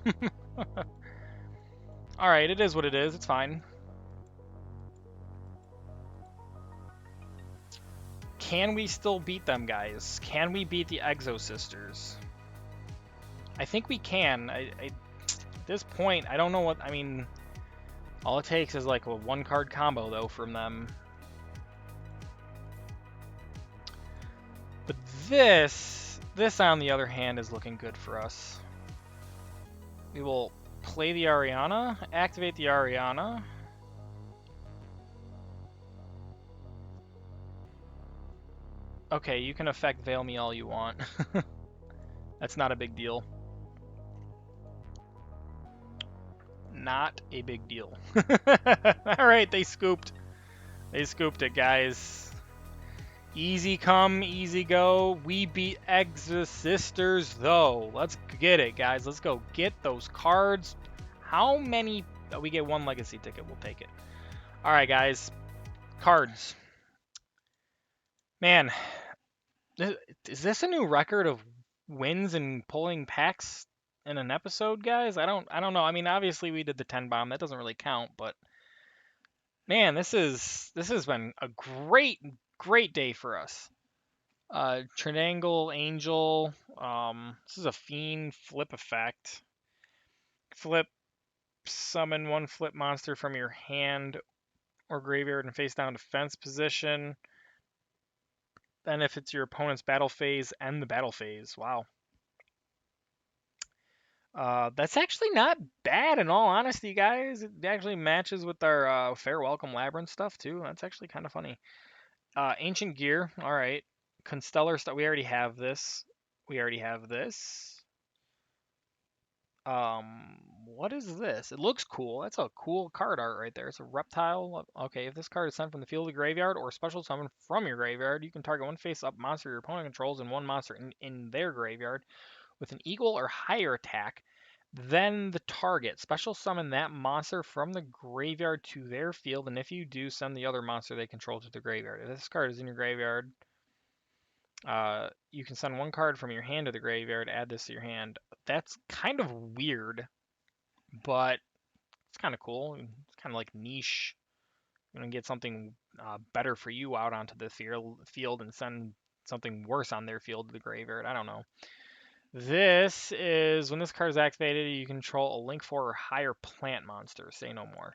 All right, it is what it is. It's fine. Can we still beat them, guys? Can we beat the Exo Sisters? I think we can. At this point, I don't know what... I mean, all it takes is like a one-card combo, though, from them. But this, on the other hand, is looking good for us. We will play the Ariana, activate the Ariana. Okay, you can affect Veil Me all you want. That's not a big deal. Not a big deal. Alright, they scooped. They scooped it, guys. Easy come, easy go. We beat Exorcisters, though. Let's get it, guys. Let's go get those cards. How many... Oh, we get one legacy ticket. We'll take it. Alright, guys. Cards. Man, is this a new record of wins and pulling packs in an episode, guys? I don't know. I mean, obviously we did the 10 bomb. That doesn't really count, but man, this has been a great day for us. Triangle Angel. This is a Fiend flip effect. Flip, summon one flip monster from your hand or graveyard and face down defense position. Then if it's your opponent's battle phase, end the battle phase. Wow. That's actually not bad in all honesty, guys. It actually matches with our Fair Welcome Labyrinth stuff too. That's actually kind of funny. Ancient Gear, all right. Constellar stuff, we already have this. We already have this. What is this? It looks cool. That's a cool card art right there. It's a reptile. Okay, if this card is sent from the field to the graveyard or special summon from your graveyard, you can target one face-up monster your opponent controls and one monster in their graveyard with an equal or higher attack then the target. Special summon that monster from the graveyard to their field, and if you do, send the other monster they control to the graveyard. If this card is in your graveyard, You can send one card from your hand to the graveyard, add this to your hand. That's kind of weird, but it's kind of cool. It's kind of like niche. You're going to get something better for you out onto the field and send something worse on their field to the graveyard. I don't know. This is when this card is activated, you control a link 4 or higher plant monster. Say no more.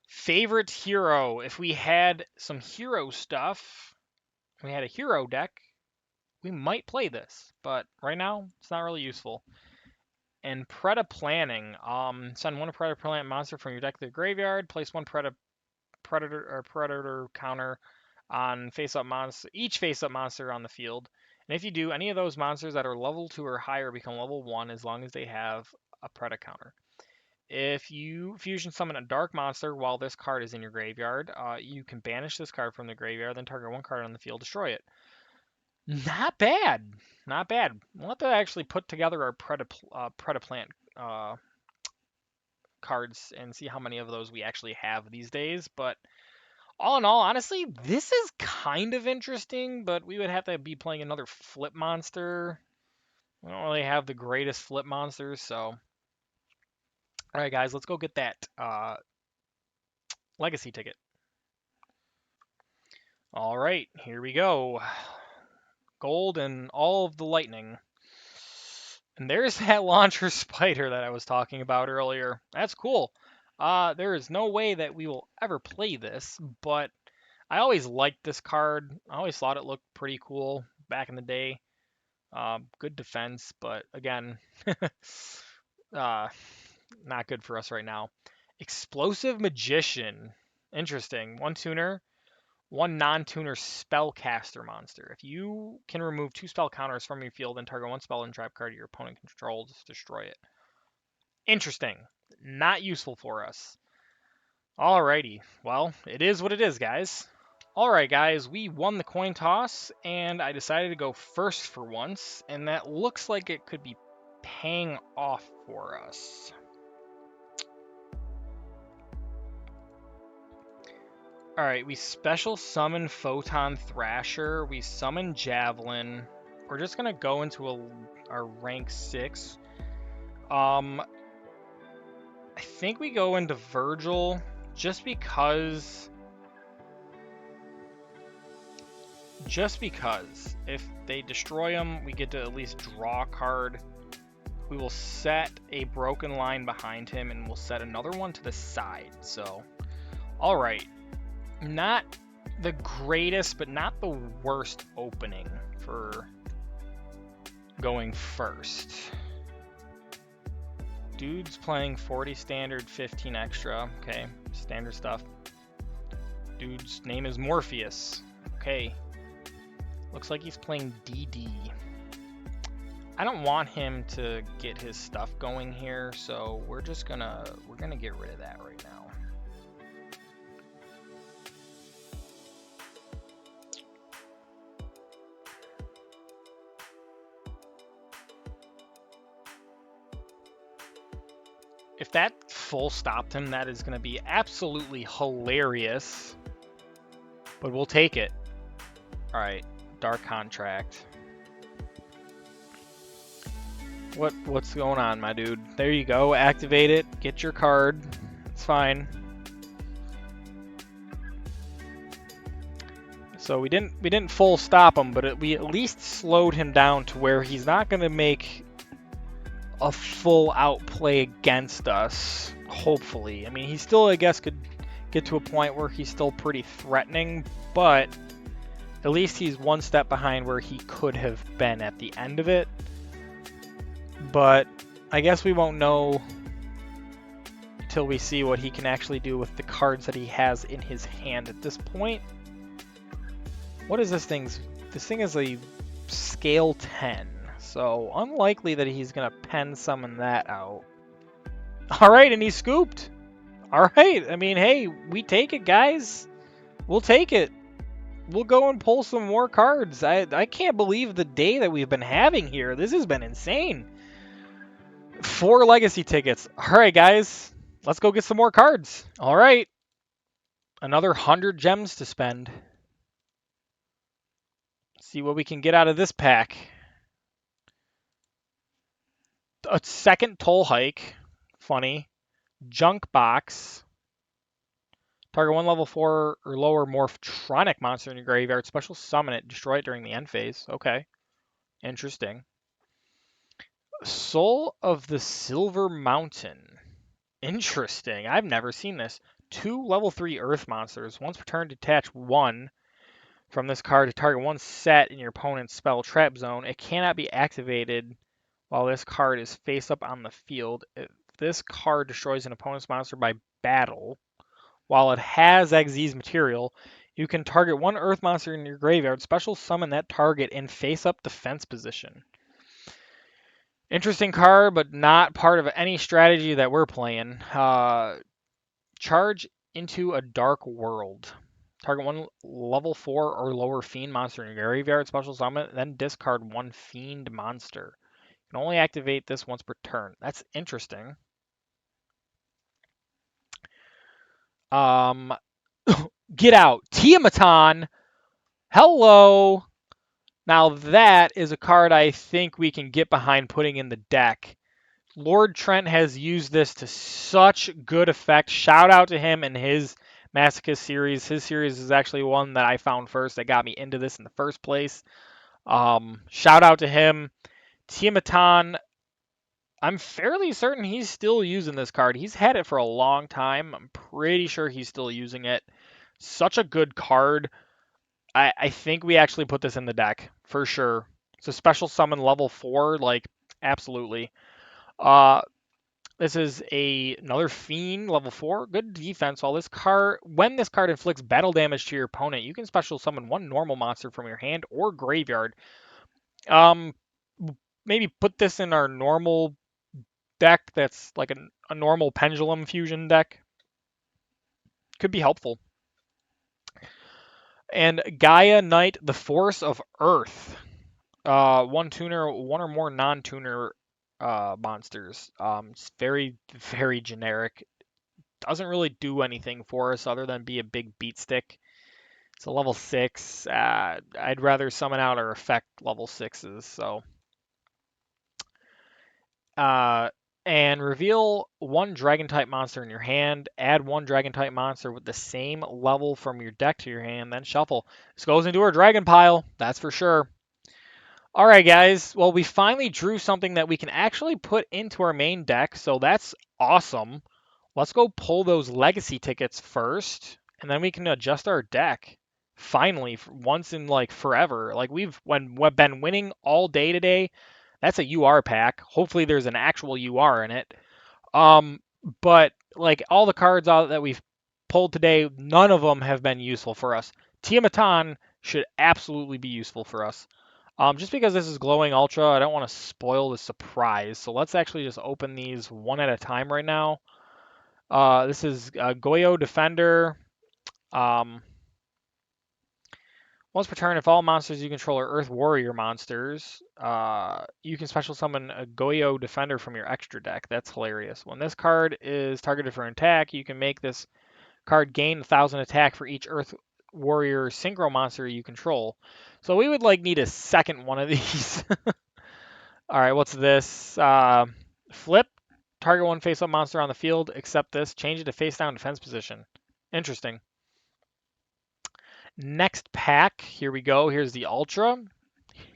Favorite hero. If we had some hero stuff, we had a hero deck, we might play this, but right now it's not really useful. And Planning. Send one Plant monster from your deck to the graveyard. Place one Predator counter on each face-up monster on the field. And if you do, any of those monsters that are level 2 or higher become level 1 as long as they have a Predator counter. If you fusion summon a dark monster while this card is in your graveyard, you can banish this card from the graveyard, then target one card on the field, destroy it. Not bad. Not bad. We'll have to actually put together our Predaplant cards and see how many of those we actually have these days. But all in all, honestly, this is kind of interesting, but we would have to be playing another flip monster. We don't really have the greatest flip monsters, so... Alright, guys, let's go get that legacy ticket. Alright, here we go. Gold and all of the lightning. And there's that launcher spider that I was talking about earlier. That's cool. There is no way that we will ever play this, but I always liked this card. I always thought it looked pretty cool back in the day. Good defense, but again, not good for us right now. Explosive Magician. Interesting. One tuner, one non-tuner spellcaster monster. If you can remove 2 spell counters from your field and target one spell and trap card your opponent controls, destroy it. Interesting. Not useful for us. Alrighty. Well, it is what it is, guys. Alright, guys, we won the coin toss, and I decided to go first for once, and that looks like it could be paying off for us. Alright, we special summon Photon Thrasher, we summon Javelin. We're just gonna go into our rank 6. I think we go into Virgil just because if they destroy him, we get to at least draw a card. We will set a broken line behind him, and we'll set another one to the side. So, all right, not the greatest, but not the worst opening for going first. Dude's playing 40 standard, 15 extra. Okay, standard stuff. Dude's name is Morpheus. Okay. Looks like he's playing DD. I don't want him to get his stuff going here, so we're gonna get rid of that right now. If that full stopped him, that is gonna be absolutely hilarious. But we'll take it. Alright, Dark Contract. What's going on, my dude? There you go. Activate it. Get your card. It's fine. So we didn't full stop him, but we at least slowed him down to where he's not going to make a full out play against us. Hopefully. I mean, he still, I guess, could get to a point where he's still pretty threatening, but at least he's one step behind where he could have been at the end of it. But I guess we won't know until we see what he can actually do with the cards that he has in his hand at this point. What is this thing? This thing is a scale 10, so unlikely that he's going to pen summon that out. Alright, and he scooped. Alright, I mean, hey, we take it, guys. We'll take it. We'll go and pull some more cards. I can't believe the day that we've been having here. This has been insane. 4 legacy tickets. Alright, guys. Let's go get some more cards. Alright. Another 100 gems to spend. Let's See what we can get out of this pack. A second Toll Hike. Funny. Junk Box. Target one level 4 or lower Morphtronic monster in your graveyard. Special summon it. Destroy it during the end phase. Okay. Interesting. Soul of the Silver Mountain. Interesting. I've never seen this. 2 level 3 Earth monsters. Once per turn, detach 1 from this card to target one set in your opponent's spell trap zone. It cannot be activated while this card is face up on the field. If this card destroys an opponent's monster by battle, while it has Xyz material, you can target one Earth monster in your graveyard, special summon that target in face-up defense position. Interesting card, but not part of any strategy that we're playing. Charge into a Dark World. Target one level 4 or lower Fiend monster in your graveyard, special summon, then discard one Fiend monster. You can only activate this once per turn. That's interesting. Get out. Tiamatron. Hello. Now that is a card I think we can get behind putting in the deck. Lord Trent has used this to such good effect. Shout out to him and his Masochist series. His series is actually one that I found first that got me into this in the first place. Shout out to him. Tiamatron, I'm fairly certain he's still using this card. He's had it for a long time. I'm pretty sure he's still using it. Such a good card. I think we actually put this in the deck for sure. It's a special summon level 4, like absolutely. This is another Fiend level 4, good defense. When this card inflicts battle damage to your opponent, you can special summon one normal monster from your hand or graveyard. Maybe put this in our normal deck. That's like a normal Pendulum Fusion deck. Could be helpful. And Gaia Knight, the Force of Earth. One tuner, one or more non-tuner monsters. It's very, very generic. Doesn't really do anything for us other than be a big beat stick. It's a level 6. I'd rather summon out or effect level 6s. So, and reveal one dragon type monster in your hand. Add one dragon type monster with the same level from your deck to your hand. Then shuffle. This goes into our dragon pile. That's for sure. All right, guys. Well, we finally drew something that we can actually put into our main deck. So that's awesome. Let's go pull those legacy tickets first, and then we can adjust our deck. Finally, once in like forever. Like we've been winning all day today. That's a UR pack. Hopefully there's an actual UR in it. But like all the cards out that we've pulled today, none of them have been useful for us. Tiamatron should absolutely be useful for us. Just because this is glowing ultra, I don't want to spoil the surprise. So let's actually just open these one at a time right now. This is Yugioh Defender. Once per turn, if all monsters you control are Earth Warrior monsters, you can special summon a Yugioh Defender from your extra deck. That's hilarious. When this card is targeted for an attack, you can make this card gain 1,000 attack for each Earth Warrior Synchro monster you control. So we would like need a second one of these. All right, what's this? Flip. Target one face-up monster on the field, except this. Change it to face-down defense position. Interesting. Next pack. Here we go. Here's the Ultra.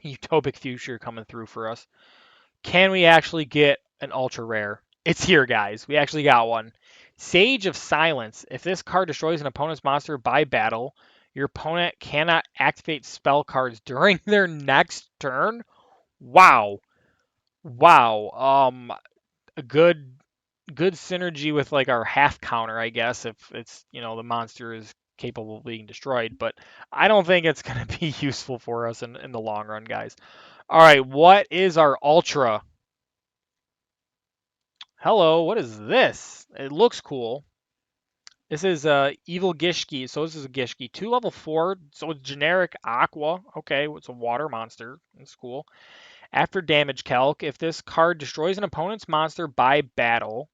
Utopic Future coming through for us. Can we actually get an Ultra Rare? It's here, guys. We actually got one. Sage of Silence. If this card destroys an opponent's monster by battle, your opponent cannot activate spell cards during their next turn. Wow. Wow. A good synergy with like our half counter, I guess, if it's, the monster is capable of being destroyed, but I don't think it's going to be useful for us in the long run, guys. All right, what is our Ultra? Hello, what is this? It looks cool. This is Evil Gishki. So this is a Gishki. 2 level 4. So it's generic Aqua. Okay, it's a water monster. That's cool. After damage calc, if this card destroys an opponent's monster by battle,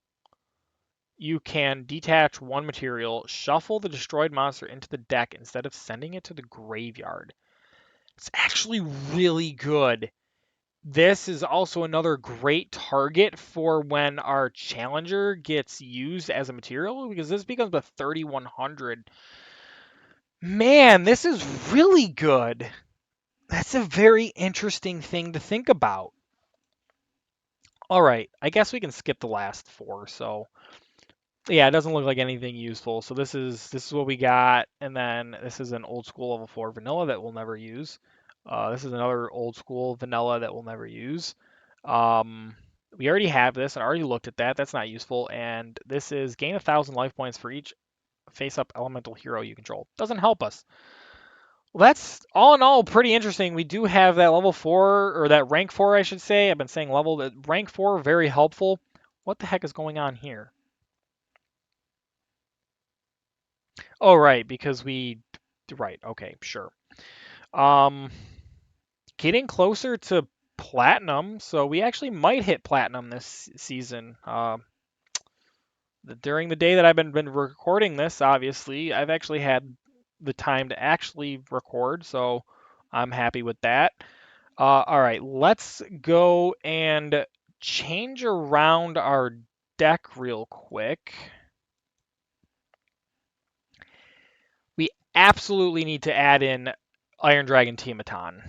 you can detach one material, shuffle the destroyed monster into the deck instead of sending it to the graveyard. It's actually really good. This is also another great target for when our challenger gets used as a material because this becomes a 3100. Man, this is really good. That's a very interesting thing to think about. All right, I guess we can skip the last four. So yeah, it doesn't look like anything useful. So this is what we got, and then this is an old school level 4 vanilla that we'll never use. This is another old school vanilla that we'll never use. Um, we already have this. I already looked at that. That's not useful. And this is gain 1,000 life points for each face-up elemental hero you control. Doesn't help us. Well, that's all in all pretty interesting. We do have that level 4, or that rank 4, I should say. I've been saying level. That rank 4, very helpful. What the heck is going on here? Oh, right, because we. Right, okay, sure. Um, Getting closer to platinum, so we actually might hit platinum this season. During the day that I've been recording this, obviously, I've actually had the time to actually record, so I'm happy with that. All right, let's go and change around our deck real quick. We absolutely need to add in Iron Dragon Tematon.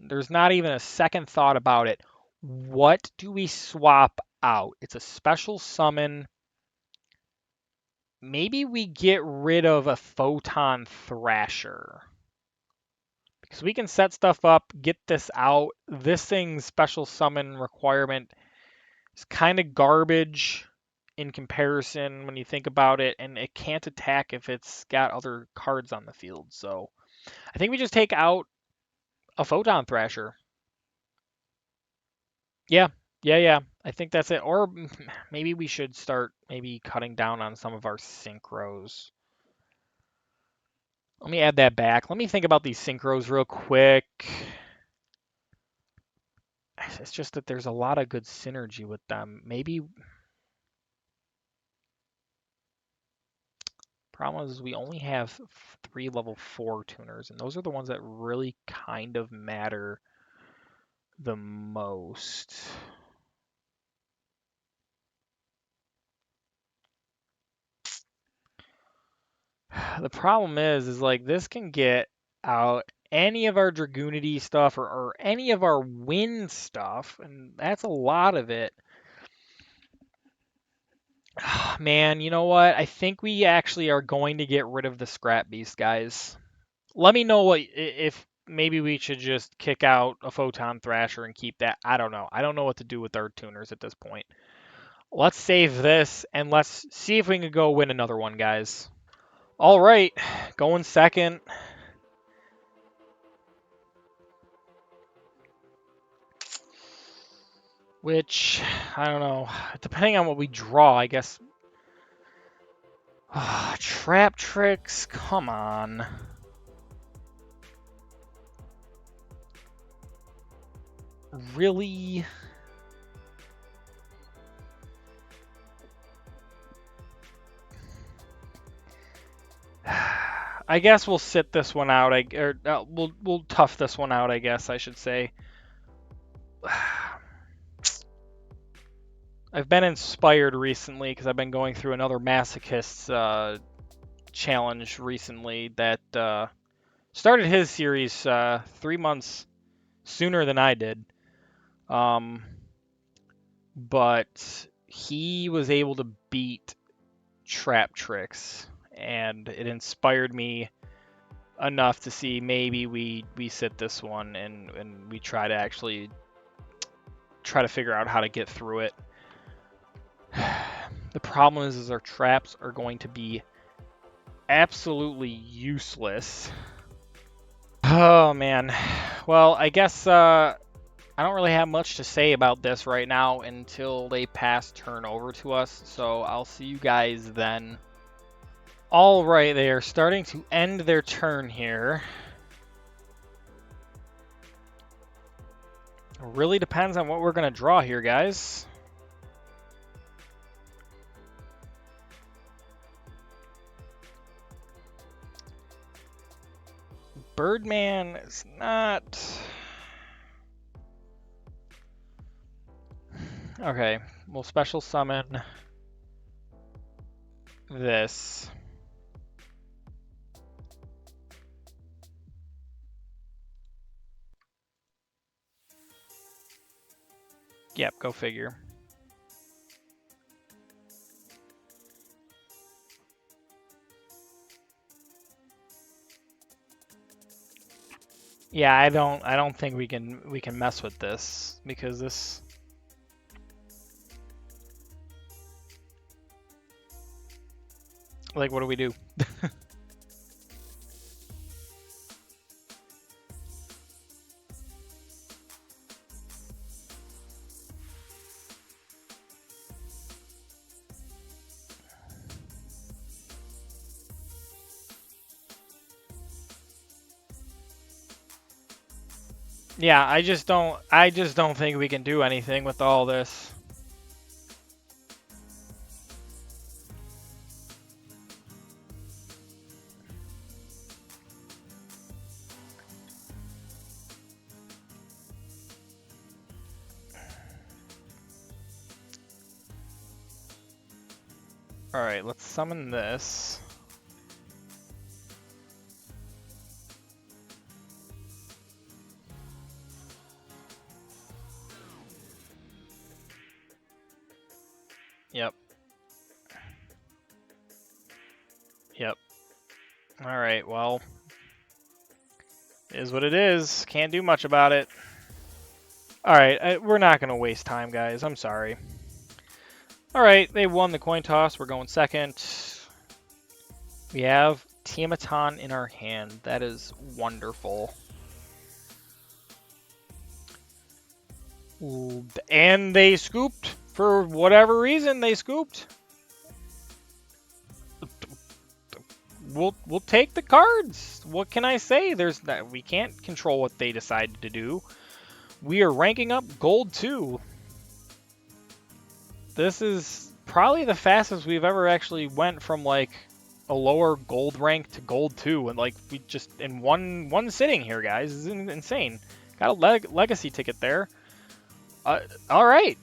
There's not even a second thought about it. What do we swap out? It's a special summon. Maybe we get rid of a Photon Thrasher. Because we can set stuff up, get this out. This thing's special summon requirement is kind of garbage in comparison when you think about it, and it can't attack if it's got other cards on the field. So I think we just take out a Photon Thrasher. Yeah, yeah. I think that's it. Or maybe we should start maybe cutting down on some of our synchros. Let me add that back. Let me think about these synchros real quick. It's just that there's a lot of good synergy with them. Maybe problem is we only have 3 level 4 tuners, and those are the ones that really kind of matter the most. The problem is like this can get out any of our Dragoonity stuff or any of our wind stuff, and that's a lot of it. Man, you know what? I think we actually are going to get rid of the Scrap Beast, guys. Let me know what if maybe we should just kick out a Photon Thrasher and keep that. I don't know. I don't know what to do with our tuners at this point. Let's save this and let's see if we can go win another one, guys. All right, going second. Which, I don't know. Depending on what we draw, I guess. Trap tricks, come on. Really? I guess we'll sit this one out. We'll tough this one out, I guess I should say. I've been inspired recently because I've been going through another Masochist challenge recently that started his series 3 months sooner than I did. But he was able to beat Trap Tricks, and it inspired me enough to see maybe we sit this one and we try to actually try to figure out how to get through it. The problem is our traps are going to be absolutely useless. Oh man. Well, I guess I don't really have much to say about this right now until they pass turn over to us. So I'll see you guys then. All right, they are starting to end their turn here. It really depends on what we're going to draw here, guys. Birdman is not... Okay, we'll special summon this. Yep, go figure. Yeah, I don't think we can mess with this because this. Like, what do we do? Yeah, I just don't think we can do anything with all this. All right, let's summon this. Yep. Yep. All right, well, it is what it is. Can't do much about it. All right, we're not going to waste time, guys. I'm sorry. All right, they won the coin toss. We're going second. We have Tiamaton in our hand. That is wonderful. Ooh, and they scooped. For whatever reason, they scooped. We'll take the cards. What can I say? We can't control what they decided to do. We are ranking up gold 2. This is probably the fastest we've ever actually went from like a lower gold rank to gold 2, and like we just in one sitting here, guys. This is insane. Got a legacy ticket there. All right.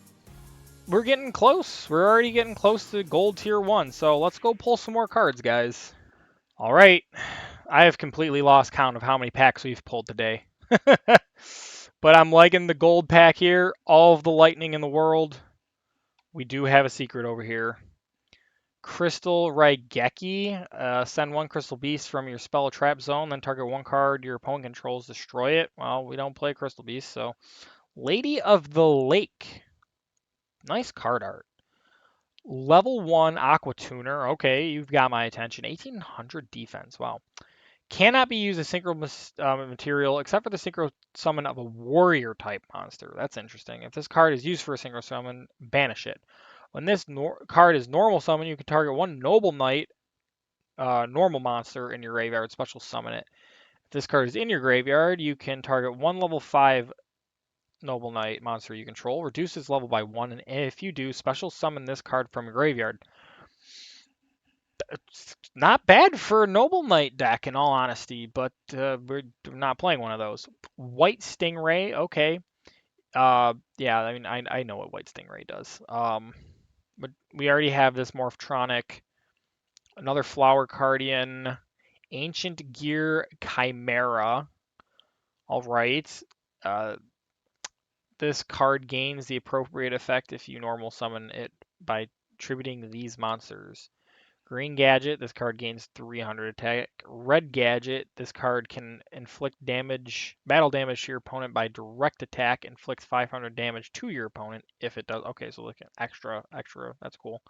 We're getting close. We're already getting close to gold tier 1, so let's go pull some more cards, guys. All right. I have completely lost count of how many packs we've pulled today. But I'm liking the gold pack here. All of the lightning in the world. We do have a secret over here. Crystal Raigeki. Send 1 Crystal Beast from your spell or trap zone, then target 1 card your opponent controls, destroy it. Well, we don't play Crystal Beast, so. Lady of the Lake. Nice card art. Level 1 Aqua Tuner. Okay, you've got my attention. 1800 defense. Wow. Cannot be used as synchro material except for the synchro summon of a warrior type monster. That's interesting. If this card is used for a synchro summon, banish it. When this card is normal summon, you can target 1 noble knight normal monster in your graveyard, special summon it. If this card is in your graveyard, you can target 1 level 5 noble knight monster you control, reduce its level by 1, and if you do, special summon this card from your graveyard. It's not bad for a Noble Knight deck, in all honesty, but we're not playing one of those. White Stingray, okay. Yeah, I mean, I know what White Stingray does. But we already have this Morphtronic, another Flower Cardian, Ancient Gear Chimera. All right. This card gains the appropriate effect if you normal summon it by attributing these monsters. Green Gadget, this card gains 300 attack. Red Gadget, this card can inflict damage, battle damage to your opponent by direct attack, inflicts 500 damage to your opponent if it does. Okay, so look at extra, that's cool.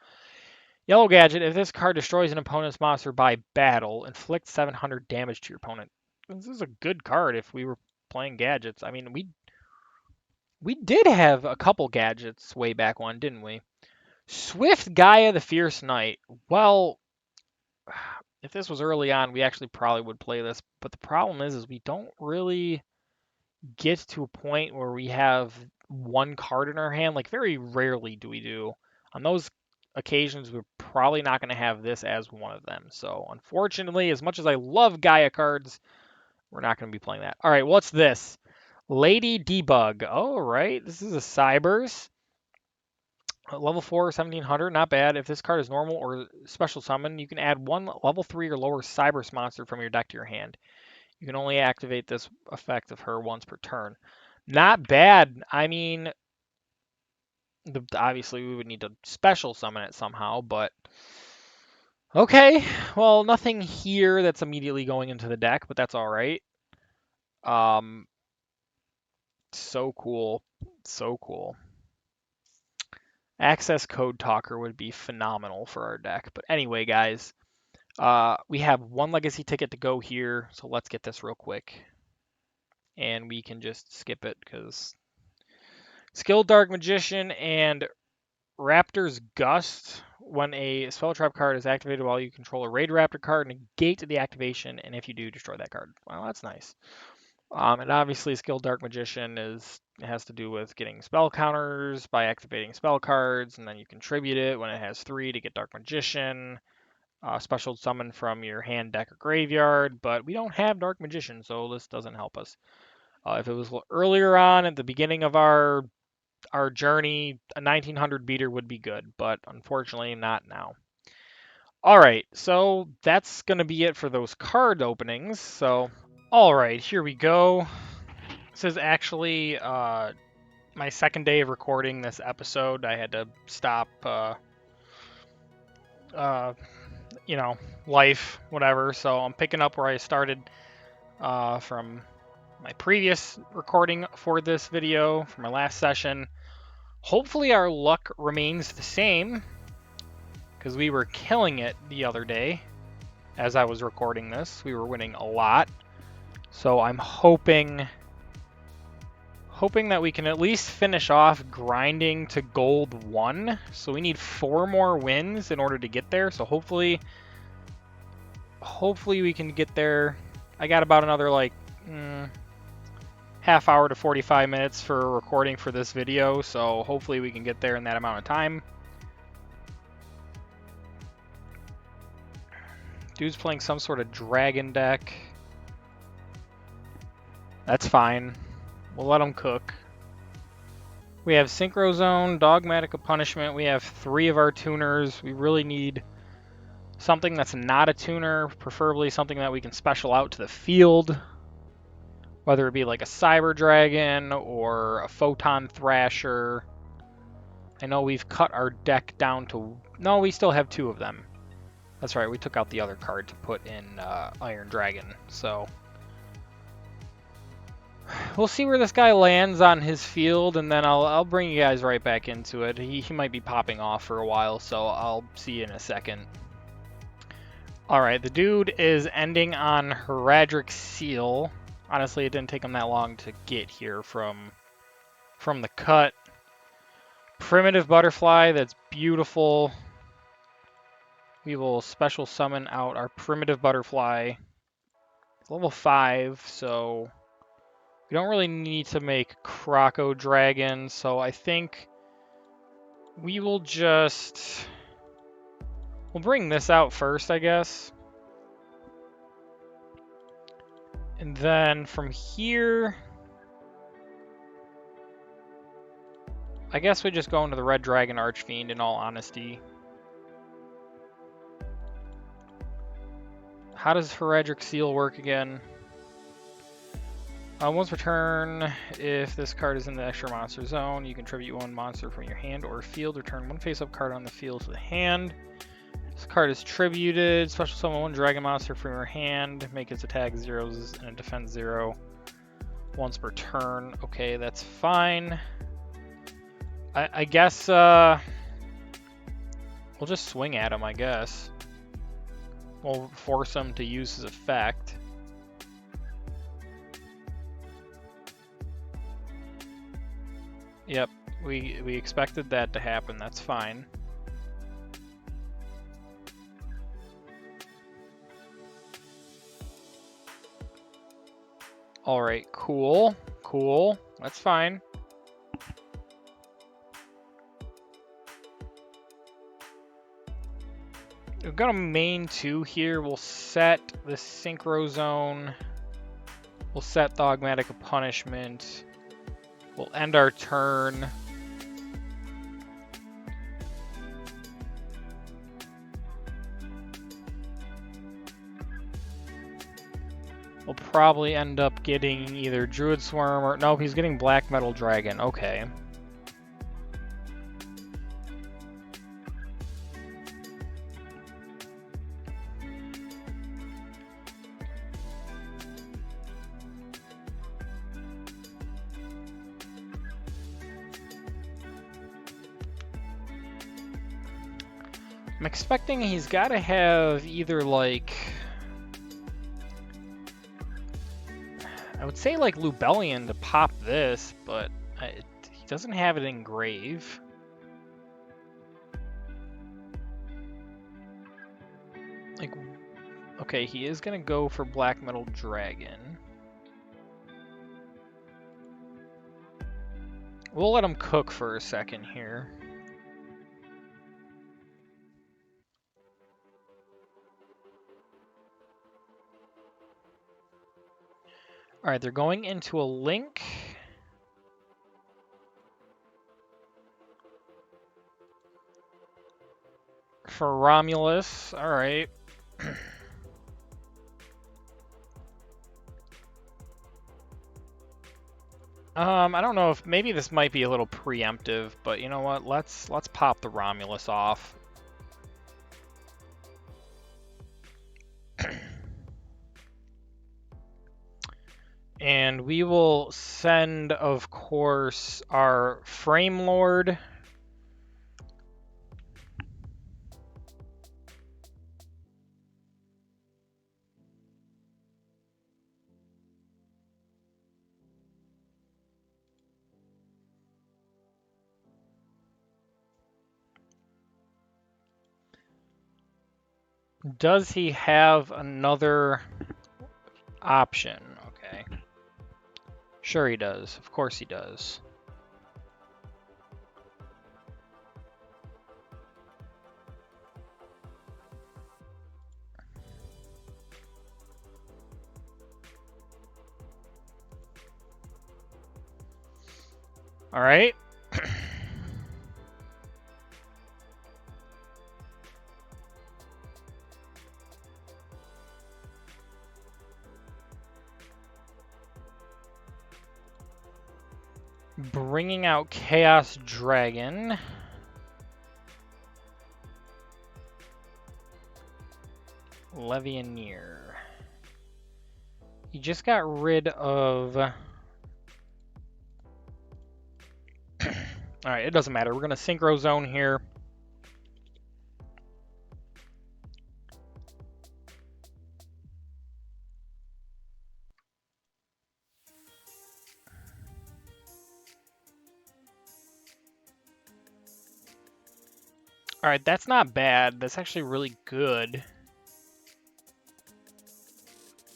Yellow Gadget, if this card destroys an opponent's monster by battle, inflict 700 damage to your opponent. This is a good card if we were playing gadgets. I mean, we did have a couple gadgets way back when, didn't we? Swift Gaia the Fierce Knight. Well, if this was early on, we actually probably would play this. But the problem is we don't really get to a point where we have 1 card in our hand. Like, very rarely do we do. On those occasions, we're probably not going to have this as one of them. So, unfortunately, as much as I love Gaia cards, We're not going to be playing that. All right, what's this? Lady Debug. Oh, right. This is a Cybers. Level 4, 1700, not bad. If this card is normal or special summon, you can add one level 3 or lower Cybers monster from your deck to your hand. You can only activate this effect of her once per turn. Not bad. I mean, obviously we would need to special summon it somehow, but okay. Well, nothing here that's immediately going into the deck, but that's all right. So cool. So cool. Access Code Talker would be phenomenal for our deck. But anyway, guys, we have one legacy ticket to go here, so let's get this real quick. And we can just skip it because Skilled Dark Magician and Raptor's Gust. When a spell trap card is activated while you control a Raid Raptor card, negate the activation, and if you do, destroy that card. Well, that's nice. And obviously, Skilled Dark Magician has to do with getting spell counters by activating spell cards, and then you contribute it when it has 3 to get Dark Magician. Special summon from your hand, deck, or graveyard, but we don't have Dark Magician, so this doesn't help us. If it was earlier on at the beginning of our journey, a 1900 beater would be good, but unfortunately not now. All right, so that's going to be it for those card openings. So, all right, here we go. This is actually my second day of recording this episode. I had to stop, life, whatever. So I'm picking up where I started from my previous recording for this video, for my last session. Hopefully our luck remains the same, because we were killing it the other day as I was recording this. We were winning a lot. So I'm hoping that we can at least finish off grinding to gold 1. So we need 4 more wins in order to get there. So hopefully we can get there. I got about another half hour to 45 minutes for recording for this video. So hopefully we can get there in that amount of time. Dude's playing some sort of dragon deck. That's fine. We'll let him cook. We have Synchro Zone, Dogmatic of Punishment. We have 3 of our tuners. We really need something that's not a tuner, preferably something that we can special out to the field. Whether it be like a Cyber Dragon or a Photon Thrasher. I know we've cut our deck down to... No, we still have 2 of them. That's right, we took out the other card to put in Iron Dragon, so... We'll see where this guy lands on his field, and then I'll bring you guys right back into it. He might be popping off for a while, so I'll see you in a second. Alright, the dude is ending on Heraldric Seal. Honestly, it didn't take him that long to get here from the cut. Primitive Butterfly, that's beautiful. We will special summon out our Primitive Butterfly. It's level 5, so... We don't really need to make Croco Dragon, so I think we will just... We'll bring this out first, I guess. And then from here... I guess we just go into the Red Dragon Archfiend, in all honesty. How does Heraldric Seal work again? Once per turn, if this card is in the extra monster zone, you contribute 1 monster from your hand or field. Return 1 face-up card on the field to the hand. This card is tributed. Special summon 1 dragon monster from your hand. Make its attack 0 and it defends 0 once per turn. Okay, that's fine. I guess we'll just swing at him, I guess. We'll force him to use his effect. Yep, we expected that to happen. That's fine. Alright, cool. Cool. That's fine. We've got a main 2 here. We'll set the Synchro Zone We'll set Dogmatic a punishment. We'll end our turn. We'll probably end up getting either Druid Swarm or... No, he's getting Black Metal Dragon. Okay. I'm expecting he's got to have either like... I would say like Lubellion to pop this, but he doesn't have it in Grave. Like, okay, he is gonna go for Black Metal Dragon. We'll let him cook for a second here. Alright, they're going into a link. For Romulus, alright. I don't know if maybe this might be a little preemptive, but you know what? Let's pop the Romulus off. And we will send, of course, our Frame Lord. Does he have another option? Okay. Sure he does. Of course he does. All right. Bringing out Chaos Dragon. Levianeer. He just got rid of... Alright, it doesn't matter. We're going to Synchro Zone here. Alright, that's not bad. That's actually really good.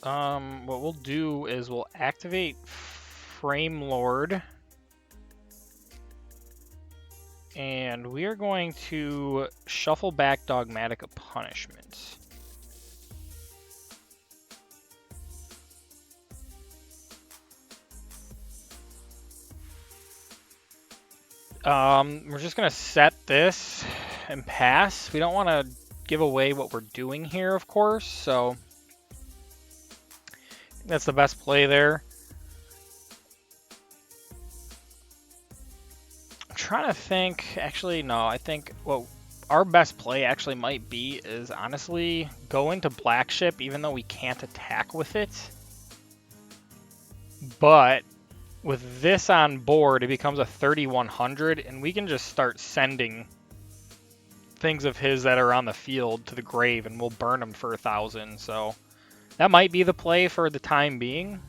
What we'll do is we'll activate Frame Lord. And we are going to shuffle back Dogmatic of Punishment. We're just going to set this and pass. We don't want to give away what we're doing here, of course, so that's the best play there. I'm trying to think, actually, no, I think what our best play actually might be is honestly go into Black Ship, even though we can't attack with it. But with this on board, it becomes a 3100, and we can just start sending things of his that are on the field to the grave, and we'll burn them for 1,000. So that might be the play for the time being,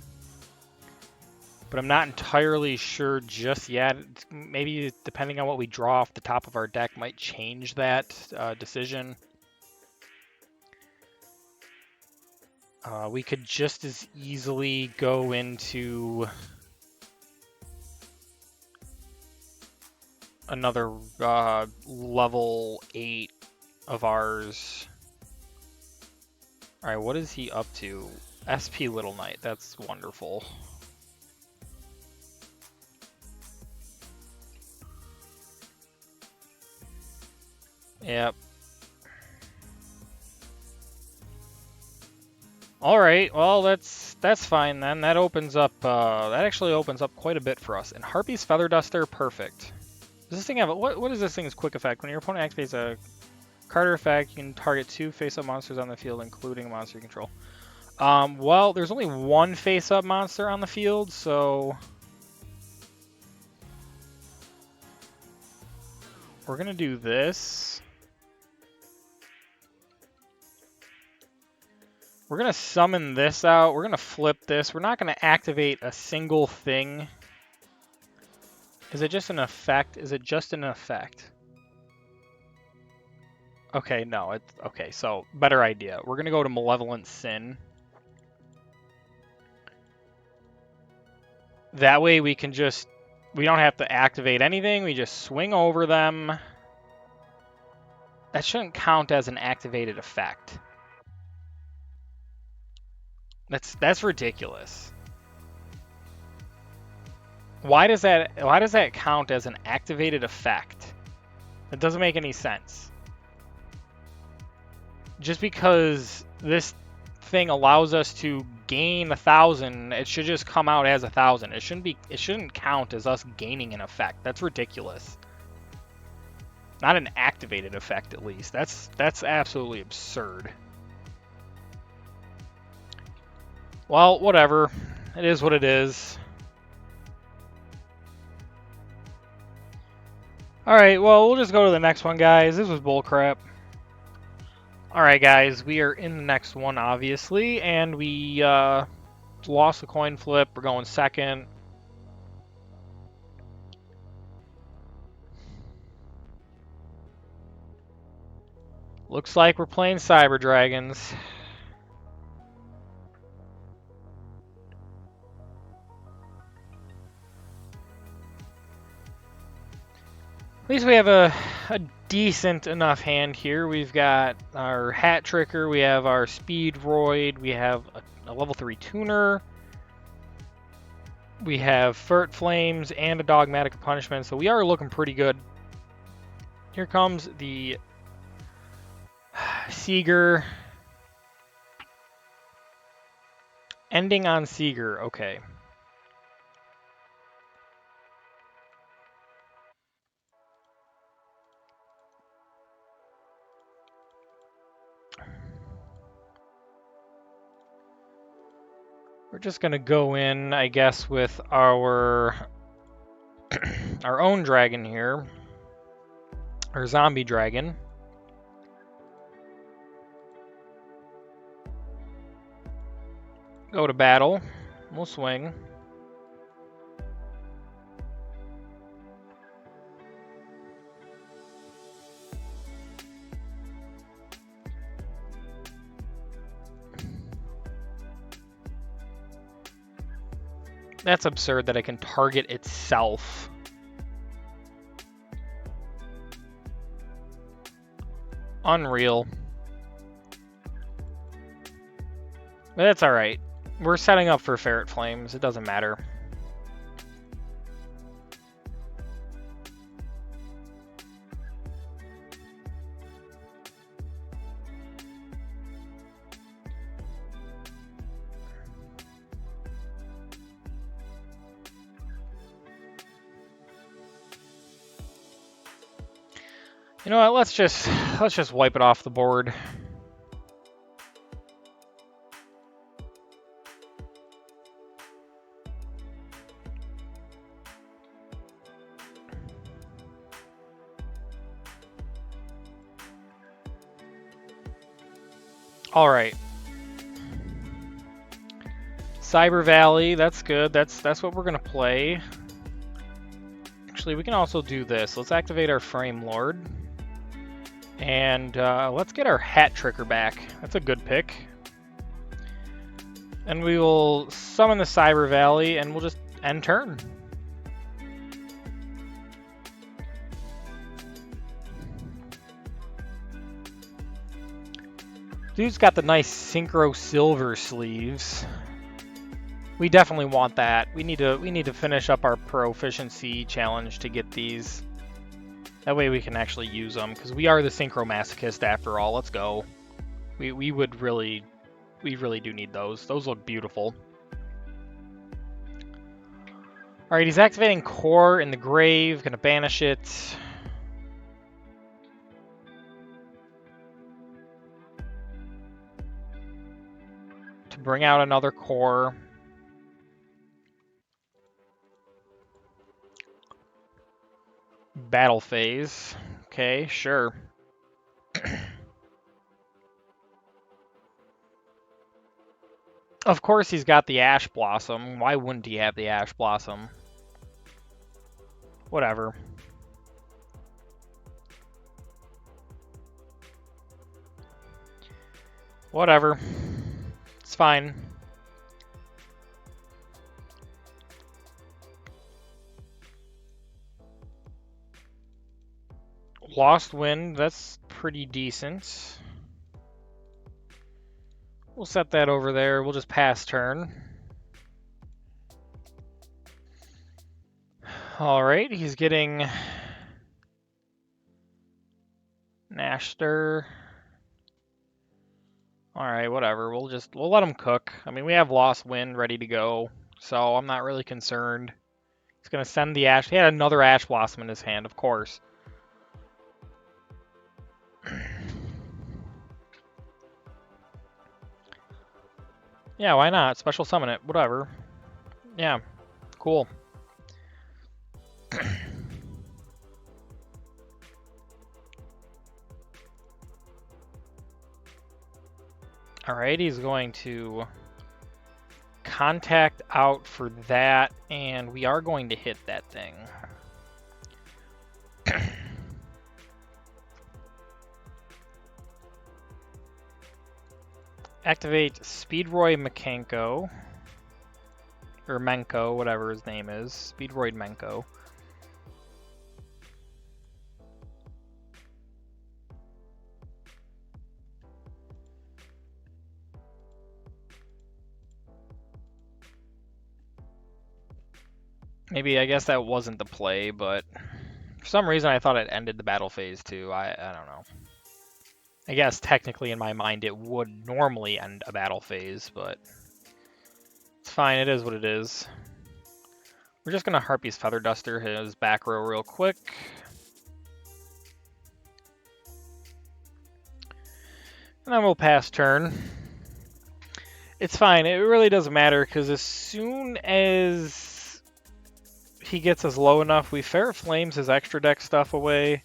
but I'm not entirely sure just yet. Maybe depending on what we draw off the top of our deck might change that decision. We could just as easily go into another level 8 of ours. Alright, what is he up to? SP Little Knight. That's wonderful. Yep. All right. Well, that's fine then. That opens up. That actually opens up quite a bit for us. And Harpy's Feather Duster, perfect. Does this thing have what is this thing's quick effect? When your opponent activates a Carter effect, you can target 2 face-up monsters on the field, including a monster you control. Well, there's only one face-up monster on the field, so we're gonna do this. We're gonna summon this out. We're gonna flip this. We're not gonna activate a single thing. Is it just an effect? Is it just an effect? Okay, no. It's okay. So better idea. We're gonna go to Malevolent Sin. That way we can just, we don't have to activate anything. We just swing over them. That shouldn't count as an activated effect. That's ridiculous. Why does that count as an activated effect? It doesn't make any sense. Just because this thing allows us to gain 1,000, it should just come out as 1,000. It shouldn't count as us gaining an effect. That's ridiculous. Not an activated effect, at least. That's absolutely absurd. Well, whatever. It is what it is. Alright, well, we'll just go to the next one, guys. This was bullcrap. Alright, guys, we are in the next one, obviously, and we lost the coin flip. We're going second. Looks like we're playing Cyber Dragons. At least we have a decent enough hand here. We've got our Hat Tricker, we have our Speed Roid, we have a level 3 Tuner, we have Furt Flames, and a Dogmatic Punishment, so we are looking pretty good. Here comes the Seeger. Ending on Seeger, okay. We're just gonna go in, I guess, with our our own dragon here, our zombie dragon. Go to battle. We'll swing. That's absurd that it can target itself. Unreal. But that's alright. We're setting up for Ferret Flames. It doesn't matter. You know what? Let's just wipe it off the board. All right. Cyber Valley, that's good. That's what we're gonna play. Actually, we can also do this. Let's activate our Frame Lord. And let's get our Hat Tricker back. That's a good pick. And we will summon the Cyber Valley, and we'll just end turn. Dude's got the nice synchro silver sleeves. We definitely want that. We need to finish up our proficiency challenge to get these. That way we can actually use them, because we are the synchro masochist after all. Let's go. We really do need those. Those look beautiful. All right, he's activating Core in the grave. Gonna banish it. To bring out another Core. Battle phase. Okay, sure. Of course he's got the Ash Blossom. Why wouldn't he have the Ash Blossom? Whatever. Whatever. It's fine. Lost Wind, that's pretty decent. We'll set that over there. We'll just pass turn. Alright, he's getting Nashter. Alright, whatever. We'll let him cook. I mean, we have Lost Wind ready to go, so I'm not really concerned. He's gonna send the Ash. He had another Ash Blossom in his hand, of course. Yeah, why not? Special summon it. Whatever. Yeah, cool. Alright, he's going to contact out for that, and we are going to hit that thing. Activate Speedroid Mekanko. Or Menko, whatever his name is. Speedroid Menko. Maybe, I guess that wasn't the play, but for some reason I thought it ended the battle phase too. I don't know. I guess technically in my mind it would normally end a battle phase, but it's fine, it is what it is. We're just gonna Harpy's Feather Duster his back row real quick. And then we'll pass turn. It's fine, it really doesn't matter, because as soon as he gets us low enough, we Ferret Flames his extra deck stuff away.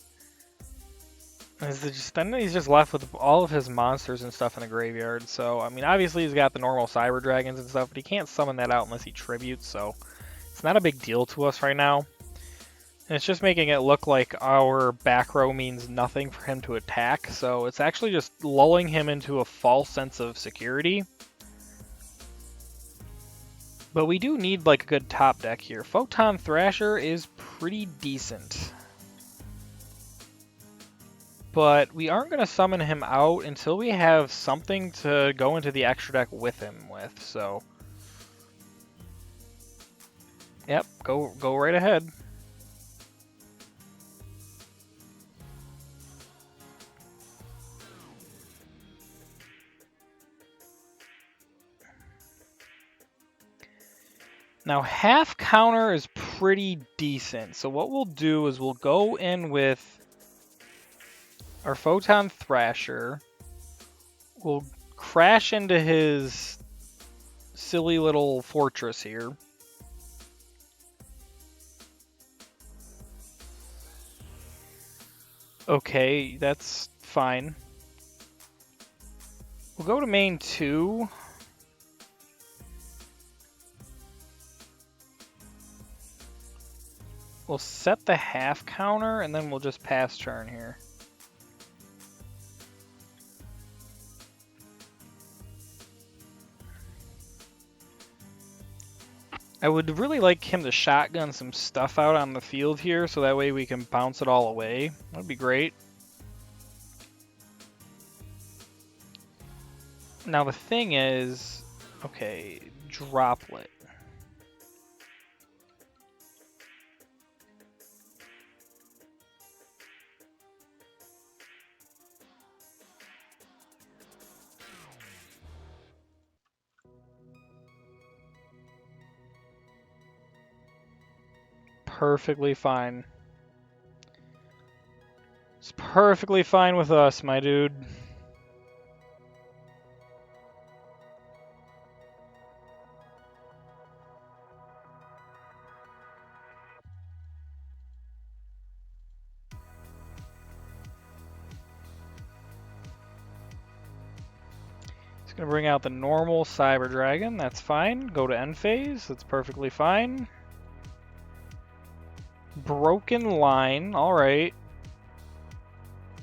Then he's just left with all of his monsters and stuff in the graveyard. So, I mean, obviously he's got the normal Cyber Dragons and stuff, but he can't summon that out unless he tributes, so it's not a big deal to us right now. And it's just making it look like our back row means nothing for him to attack, so it's actually just lulling him into a false sense of security. But we do need like a good top deck here. Photon Thrasher is pretty decent. But we aren't going to summon him out until we have something to go into the extra deck with him with, so... Yep, go right ahead. Now, half counter is pretty decent. So what we'll do is we'll go in with our Photon Thrasher. We'll crash into his silly little fortress here. Okay, that's fine. We'll go to main 2. We'll set the half counter, and then we'll just pass turn here. I would really like him to shotgun some stuff out on the field here, so that way we can bounce it all away. That'd be great. Now the thing is, okay, droplet. Perfectly fine. It's perfectly fine with us, my dude. It's gonna bring out the normal Cyber Dragon. That's fine. Go to end phase. That's perfectly fine. Broken line. All right.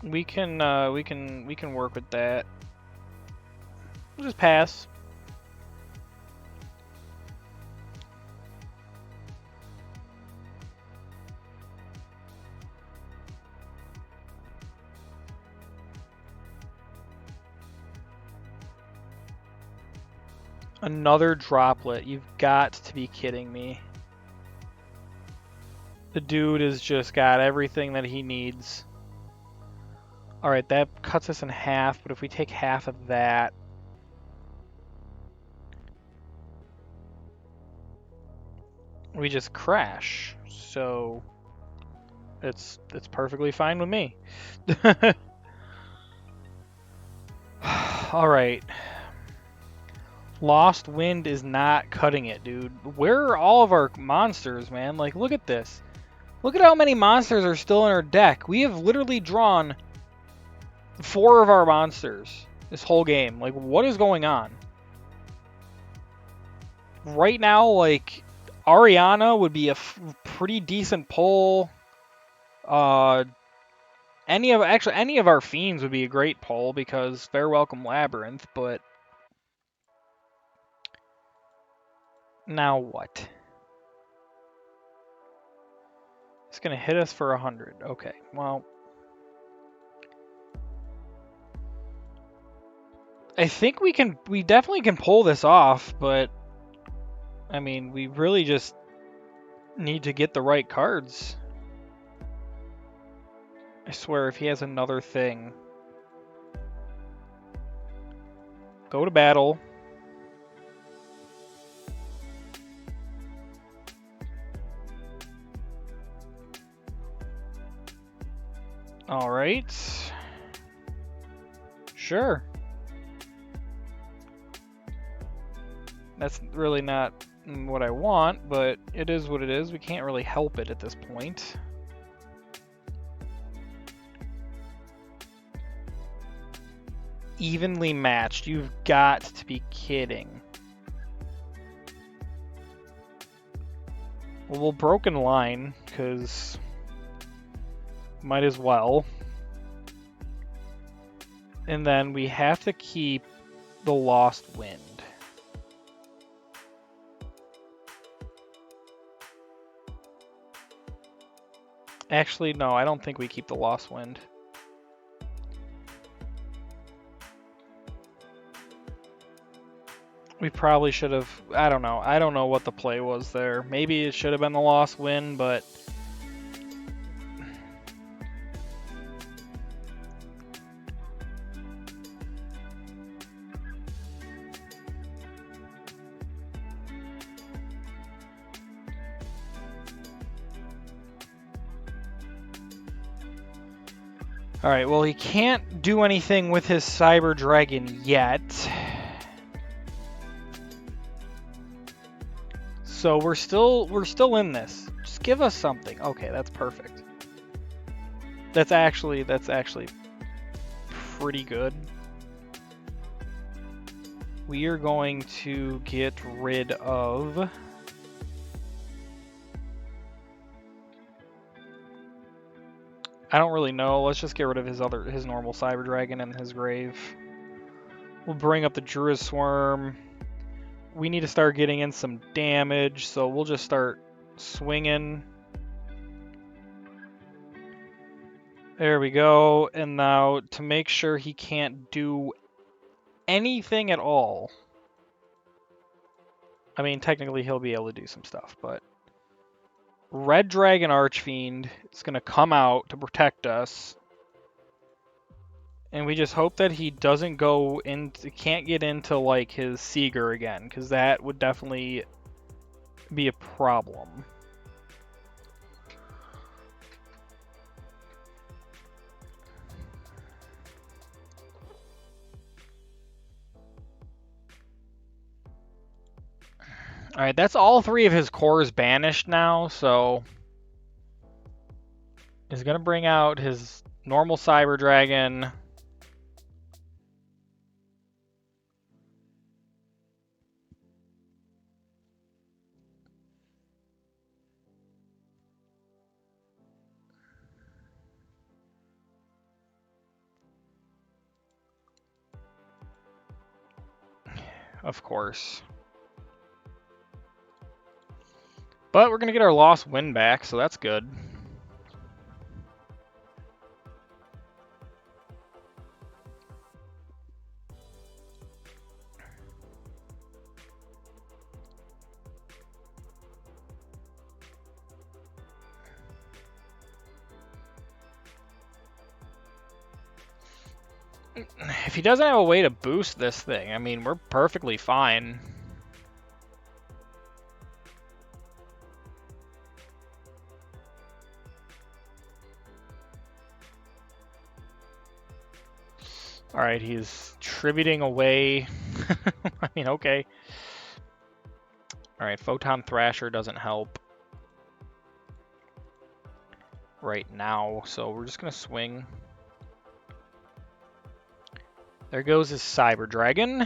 We can work with that. We'll just pass. Another droplet. You've got to be kidding me. The dude has just got everything that he needs. Alright, that cuts us in half, but if we take half of that... we just crash. So... it's perfectly fine with me. Alright. Lost Wind is not cutting it, dude. Where are all of our monsters, man? Like, look at this. Look at how many monsters are still in our deck. We have literally drawn 4 of our monsters this whole game. Like, what is going on? Right now, like, Ariana would be a pretty decent pull. Any of our fiends would be a great pull because Fair Welcome Labyrinth, but now what? It's gonna hit us for 100. Okay, well, I think we definitely can pull this off, but I mean, we really just need to get the right cards. I swear, if he has another thing, go to battle. All right. Sure. That's really not what I want, but it is what it is. We can't really help it at this point. Evenly matched. You've got to be kidding. Well, we'll broken line, because might as well. And then we have to keep the Lost Wind. Actually, no, I don't think we keep the Lost Wind. We probably should have, I don't know. I don't know what the play was there. Maybe it should have been the Lost Wind, but... Alright, well, he can't do anything with his Cyber Dragon yet. So we're still in this. Just give us something. Okay, that's perfect. That's actually pretty good. We are going to get rid of... I don't really know. Let's just get rid of his normal Cyber Dragon and his grave. We'll bring up the Druid Swarm. We need to start getting in some damage, so we'll just start swinging. There we go. And now to make sure he can't do anything at all. I mean, technically he'll be able to do some stuff, but Red Dragon Archfiend is going to come out to protect us. And we just hope that he doesn't go into, can't get into like his Seeger again, because that would definitely be a problem. Alright, that's all 3 of his cores banished now, so he's going to bring out his normal Cyber Dragon. Of course. But we're going to get our lost win back, so that's good. If he doesn't have a way to boost this thing, I mean, we're perfectly fine. Alright, he's tributing away. I mean, okay. Alright, Photon Thrasher doesn't help right now, so we're just going to swing. There goes his Cyber Dragon.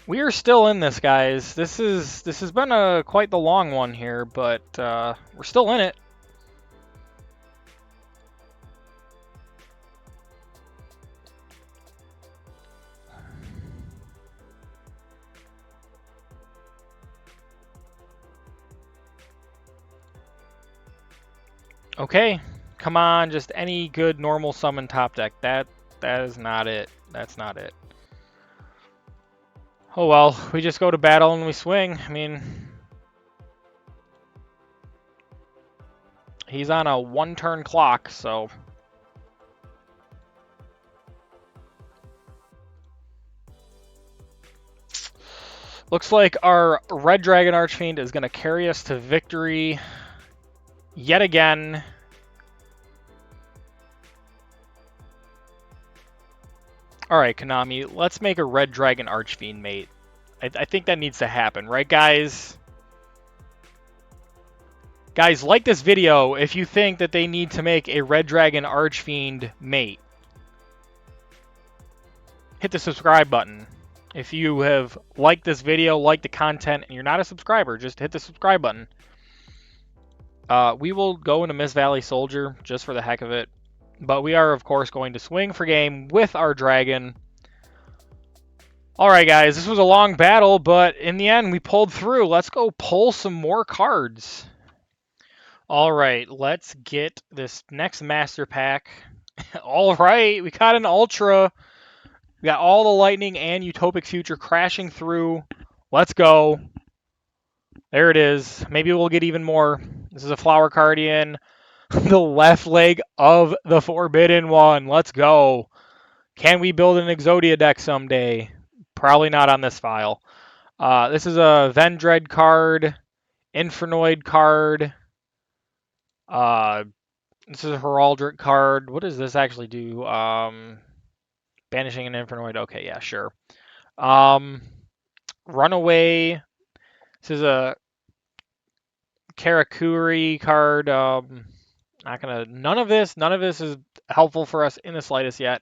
We are still in this, guys. This has been quite the long one here, but we're still in it. Okay, come on, just any good normal summon top deck. That is not it. That's not it. Oh well, we just go to battle and we swing. I mean, he's on a 1-turn clock, so looks like our Red Dragon Archfiend is going to carry us to victory yet again. Alright, Konami, let's make a Red Dragon Archfiend mate. I think that needs to happen, right, guys? Guys, like this video if you think that they need to make a Red Dragon Archfiend mate. Hit the subscribe button. If you have liked this video, liked the content, and you're not a subscriber, just hit the subscribe button. We will go into Mist Valley Soldier just for the heck of it. But we are, of course, going to swing for game with our dragon. Alright, guys, this was a long battle, but in the end, we pulled through. Let's go pull some more cards. Alright, let's get this next Master Pack. Alright, we got an Ultra. We got all the Lightning and Utopic Future crashing through. Let's go. There it is. Maybe we'll get even more. This is a Flower Guardian. The left leg of the Forbidden One. Let's go. Can we build an Exodia deck someday? Probably not on this file. This is a Vendread card. Infernoid card. This is a Heraldric card. What does this actually do? Banishing an Infernoid. Okay, yeah, sure. Runaway. This is a Karakuri card. Not gonna. None of this is helpful for us in the slightest yet.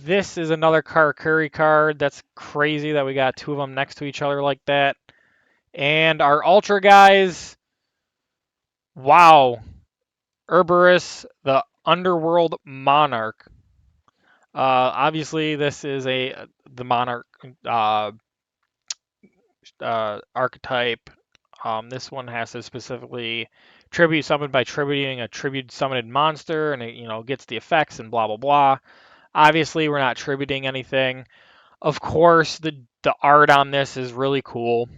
This is another Karakuri card. That's crazy that we got 2 of them next to each other like that. And our Ultra guys. Wow. Herberus, the Underworld Monarch. Obviously, this is the Monarch archetype. This one has to specifically tribute summoned by tributing a tribute summoned monster, and it gets the effects and blah blah blah. Obviously, we're not tributing anything. Of course, the art on this is really cool.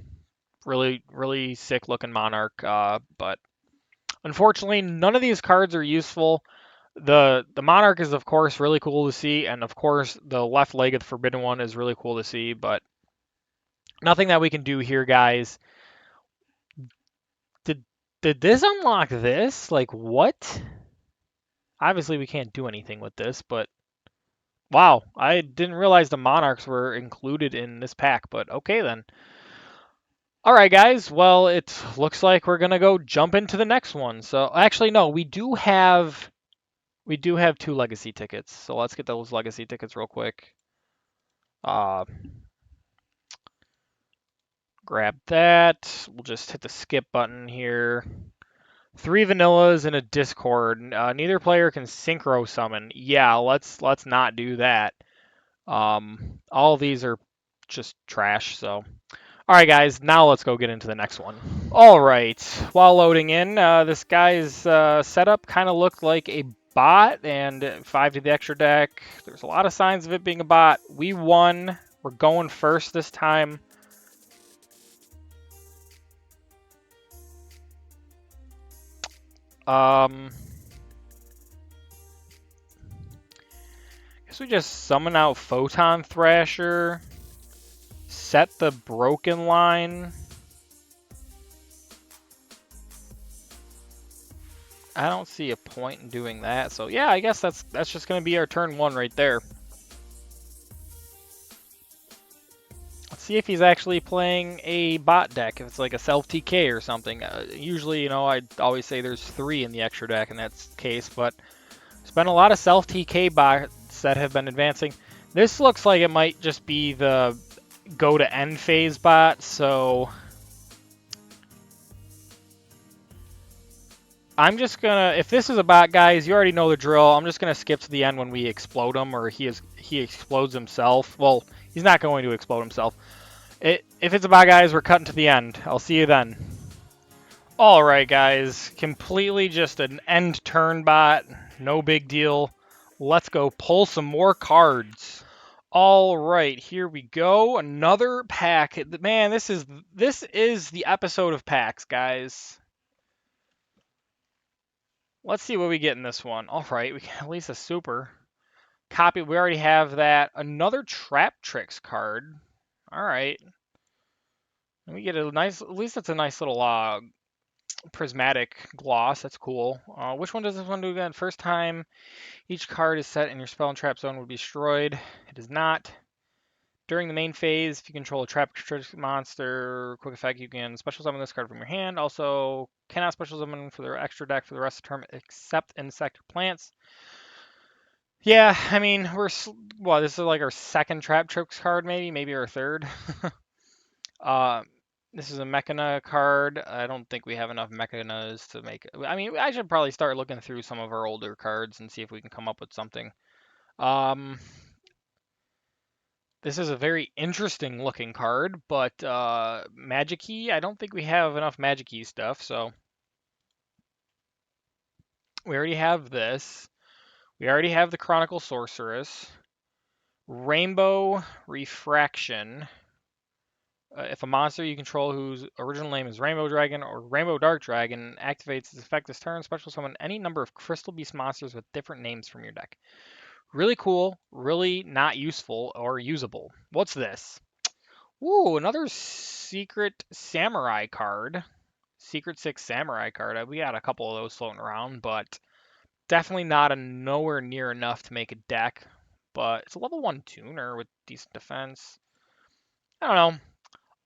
Really, really sick looking Monarch. But unfortunately, none of these cards are useful. The Monarch is of course really cool to see, and of course the left leg of the Forbidden One is really cool to see, but nothing that we can do here, guys. Did did this unlock this? Like what? Obviously we can't do anything with this, but wow, I didn't realize the Monarchs were included in this pack, but okay then. All right, guys. Well, it looks like we're gonna go jump into the next one. So actually, no, we do have two legacy tickets. So let's get those legacy tickets real quick. Uh, grab that. We'll just hit the skip button here. 3 vanillas and a Discord. Neither player can synchro summon. Yeah, let's not do that. All of these are just trash. So, all right, guys. Now let's go get into the next one. All right. While loading in, this guy's setup kind of looked like a bot, and 5 to the extra deck. There's a lot of signs of it being a bot. We won. We're going first this time. Guess we just summon out Photon Thrasher, set the broken line. I don't see a point in doing that. So yeah, I guess that's just gonna be our turn 1 right there. Let's see if he's actually playing a bot deck. If it's like a self TK or something. Usually, you know, I always say there's 3 in the extra deck in that case, but there's been a lot of self TK bots that have been advancing. This looks like it might just be the go to end phase bot, so I'm just gonna, if this is a bot, guys, you already know the drill. I'm just gonna skip to the end when we explode him, or he explodes himself. Well, he's not going to explode himself. If it's a bot, guys, we're cutting to the end. I'll see you then. All right, guys, completely just an end turn bot. No big deal. Let's go pull some more cards. All right, here we go. Another pack. Man, this is the episode of packs, guys. Let's see what we get in this one. All right, we get at least a super. Copy, we already have that. Another Trap Tricks card. All right. And we get a nice, at least it's a nice little prismatic gloss. That's cool. Which one does this one do again? First time each card is set in your spell and trap zone would be destroyed. It is not. During the main phase, if you control a trap monster, quick effect, you can special summon this card from your hand. Also, cannot special summon for the extra deck for the rest of the term except insect plants. Yeah, I mean, well, this is like our second trap tricks card, maybe our third. uh, this is a Mechana card. I don't think we have enough Mechanas to make it. I mean, I should probably start looking through some of our older cards and see if we can come up with something. This is a very interesting looking card, but Magic-y, I don't think we have enough Magic-y stuff, so we already have this. We already have the Chronicle Sorceress. Rainbow Refraction. If a monster you control whose original name is Rainbow Dragon or Rainbow Dark Dragon activates its effect this turn, special summon any number of Crystal Beast monsters with different names from your deck. Really cool, really not useful or usable. What's this? Ooh, another Secret Samurai card. Secret 6 Samurai card. We got a couple of those floating around, but definitely not nowhere near enough to make a deck. But it's a level 1 tuner with decent defense. I don't know.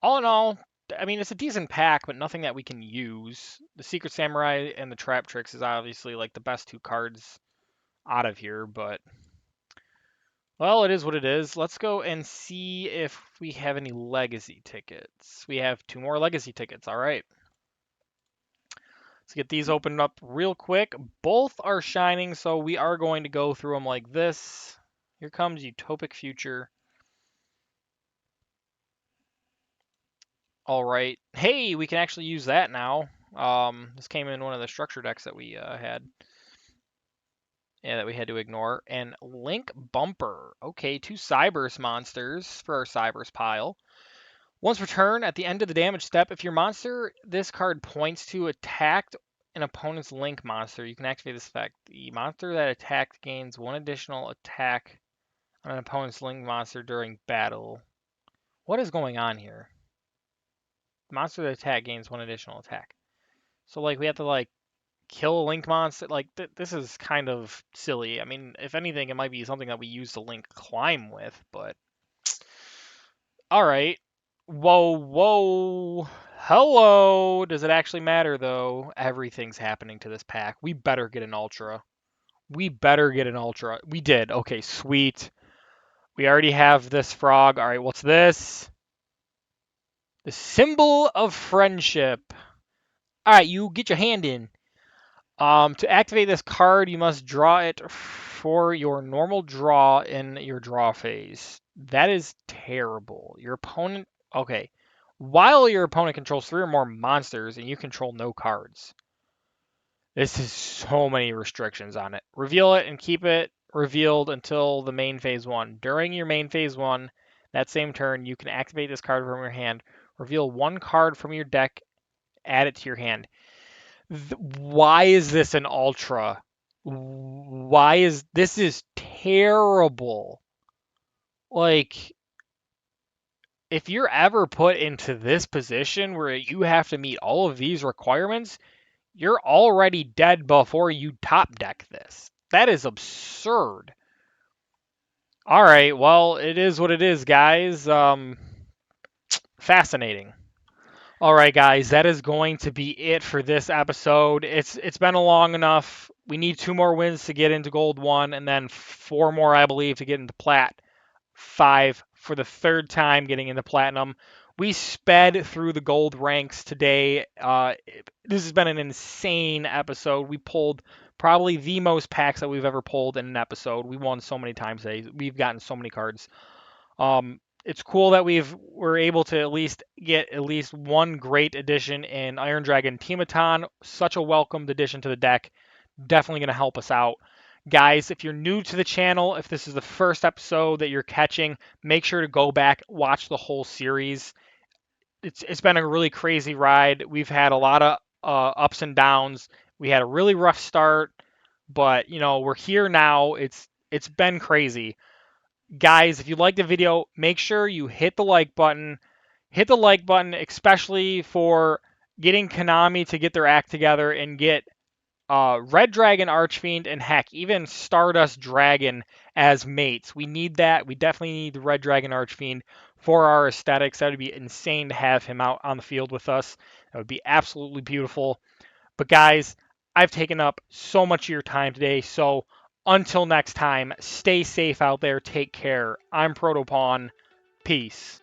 All in all, I mean, it's a decent pack, but nothing that we can use. The Secret Samurai and the Trap Tricks is obviously like the best 2 cards out of here, but well, it is what it is. Let's go and see if we have any legacy tickets. We have 2 more legacy tickets. All right. Let's get these opened up real quick. Both are shining, so we are going to go through them like this. Here comes Utopic Future. All right. Hey, we can actually use that now. This came in one of the structure decks that we had. Yeah, that we had to ignore. And Link Bumper. Okay, 2 Cybers monsters for our Cybers pile. Once per turn, at the end of the damage step, if your monster this card points to attacked an opponent's Link monster, you can activate this effect. The monster that attacked gains 1 additional attack on an opponent's Link monster during battle. What is going on here? The monster that attack gains 1 additional attack. So like we have to like kill a Link monster. Like this is kind of silly. I mean, if anything, it might be something that we use to Link climb with, but all right. Whoa, whoa. Hello. Does it actually matter though? Everything's happening to this pack. We better get an ultra. We better get an ultra. We did. Okay, sweet. We already have this frog. All right, what's this? The symbol of friendship. All right, you get your hand in. To activate this card, you must draw it for your normal draw in your draw phase. That is terrible. Your opponent. Okay. While your opponent controls 3 or more monsters and you control no cards. This is so many restrictions on it. Reveal it and keep it revealed until the main phase 1. During your main phase 1, that same turn, you can activate this card from your hand, reveal 1 card from your deck, add it to your hand. Why is this an ultra? Why is this is terrible? Like if you're ever put into this position where you have to meet all of these requirements, you're already dead before you top deck this. That is absurd. All right, well, it is what it is, guys. Fascinating. All right, guys, that is going to be it for this episode. It's been a long enough. We need 2 more wins to get into Gold 1, and then 4 more, I believe, to get into Plat 5 for the 3rd time getting into Platinum. We sped through the Gold ranks today. This has been an insane episode. We pulled probably the most packs that we've ever pulled in an episode. We won so many times today. We've gotten so many cards. It's cool that we're able to at least get at least 1 great addition in Iron Dragon Teamaton. Such a welcomed addition to the deck. Definitely going to help us out. Guys, if you're new to the channel, if this is the first episode that you're catching, make sure to go back, watch the whole series. It's been a really crazy ride. We've had a lot of ups and downs. We had a really rough start, but we're here now. It's been crazy. Guys, if you liked the video, make sure you hit the like button. Hit the like button, especially for getting Konami to get their act together and get Red Dragon Archfiend and heck, even Stardust Dragon as mates. We need that. We definitely need the Red Dragon Archfiend for our aesthetics. That would be insane to have him out on the field with us. That would be absolutely beautiful. But guys, I've taken up so much of your time today, so until next time, stay safe out there. Take care. I'm ProtoPawn. Peace.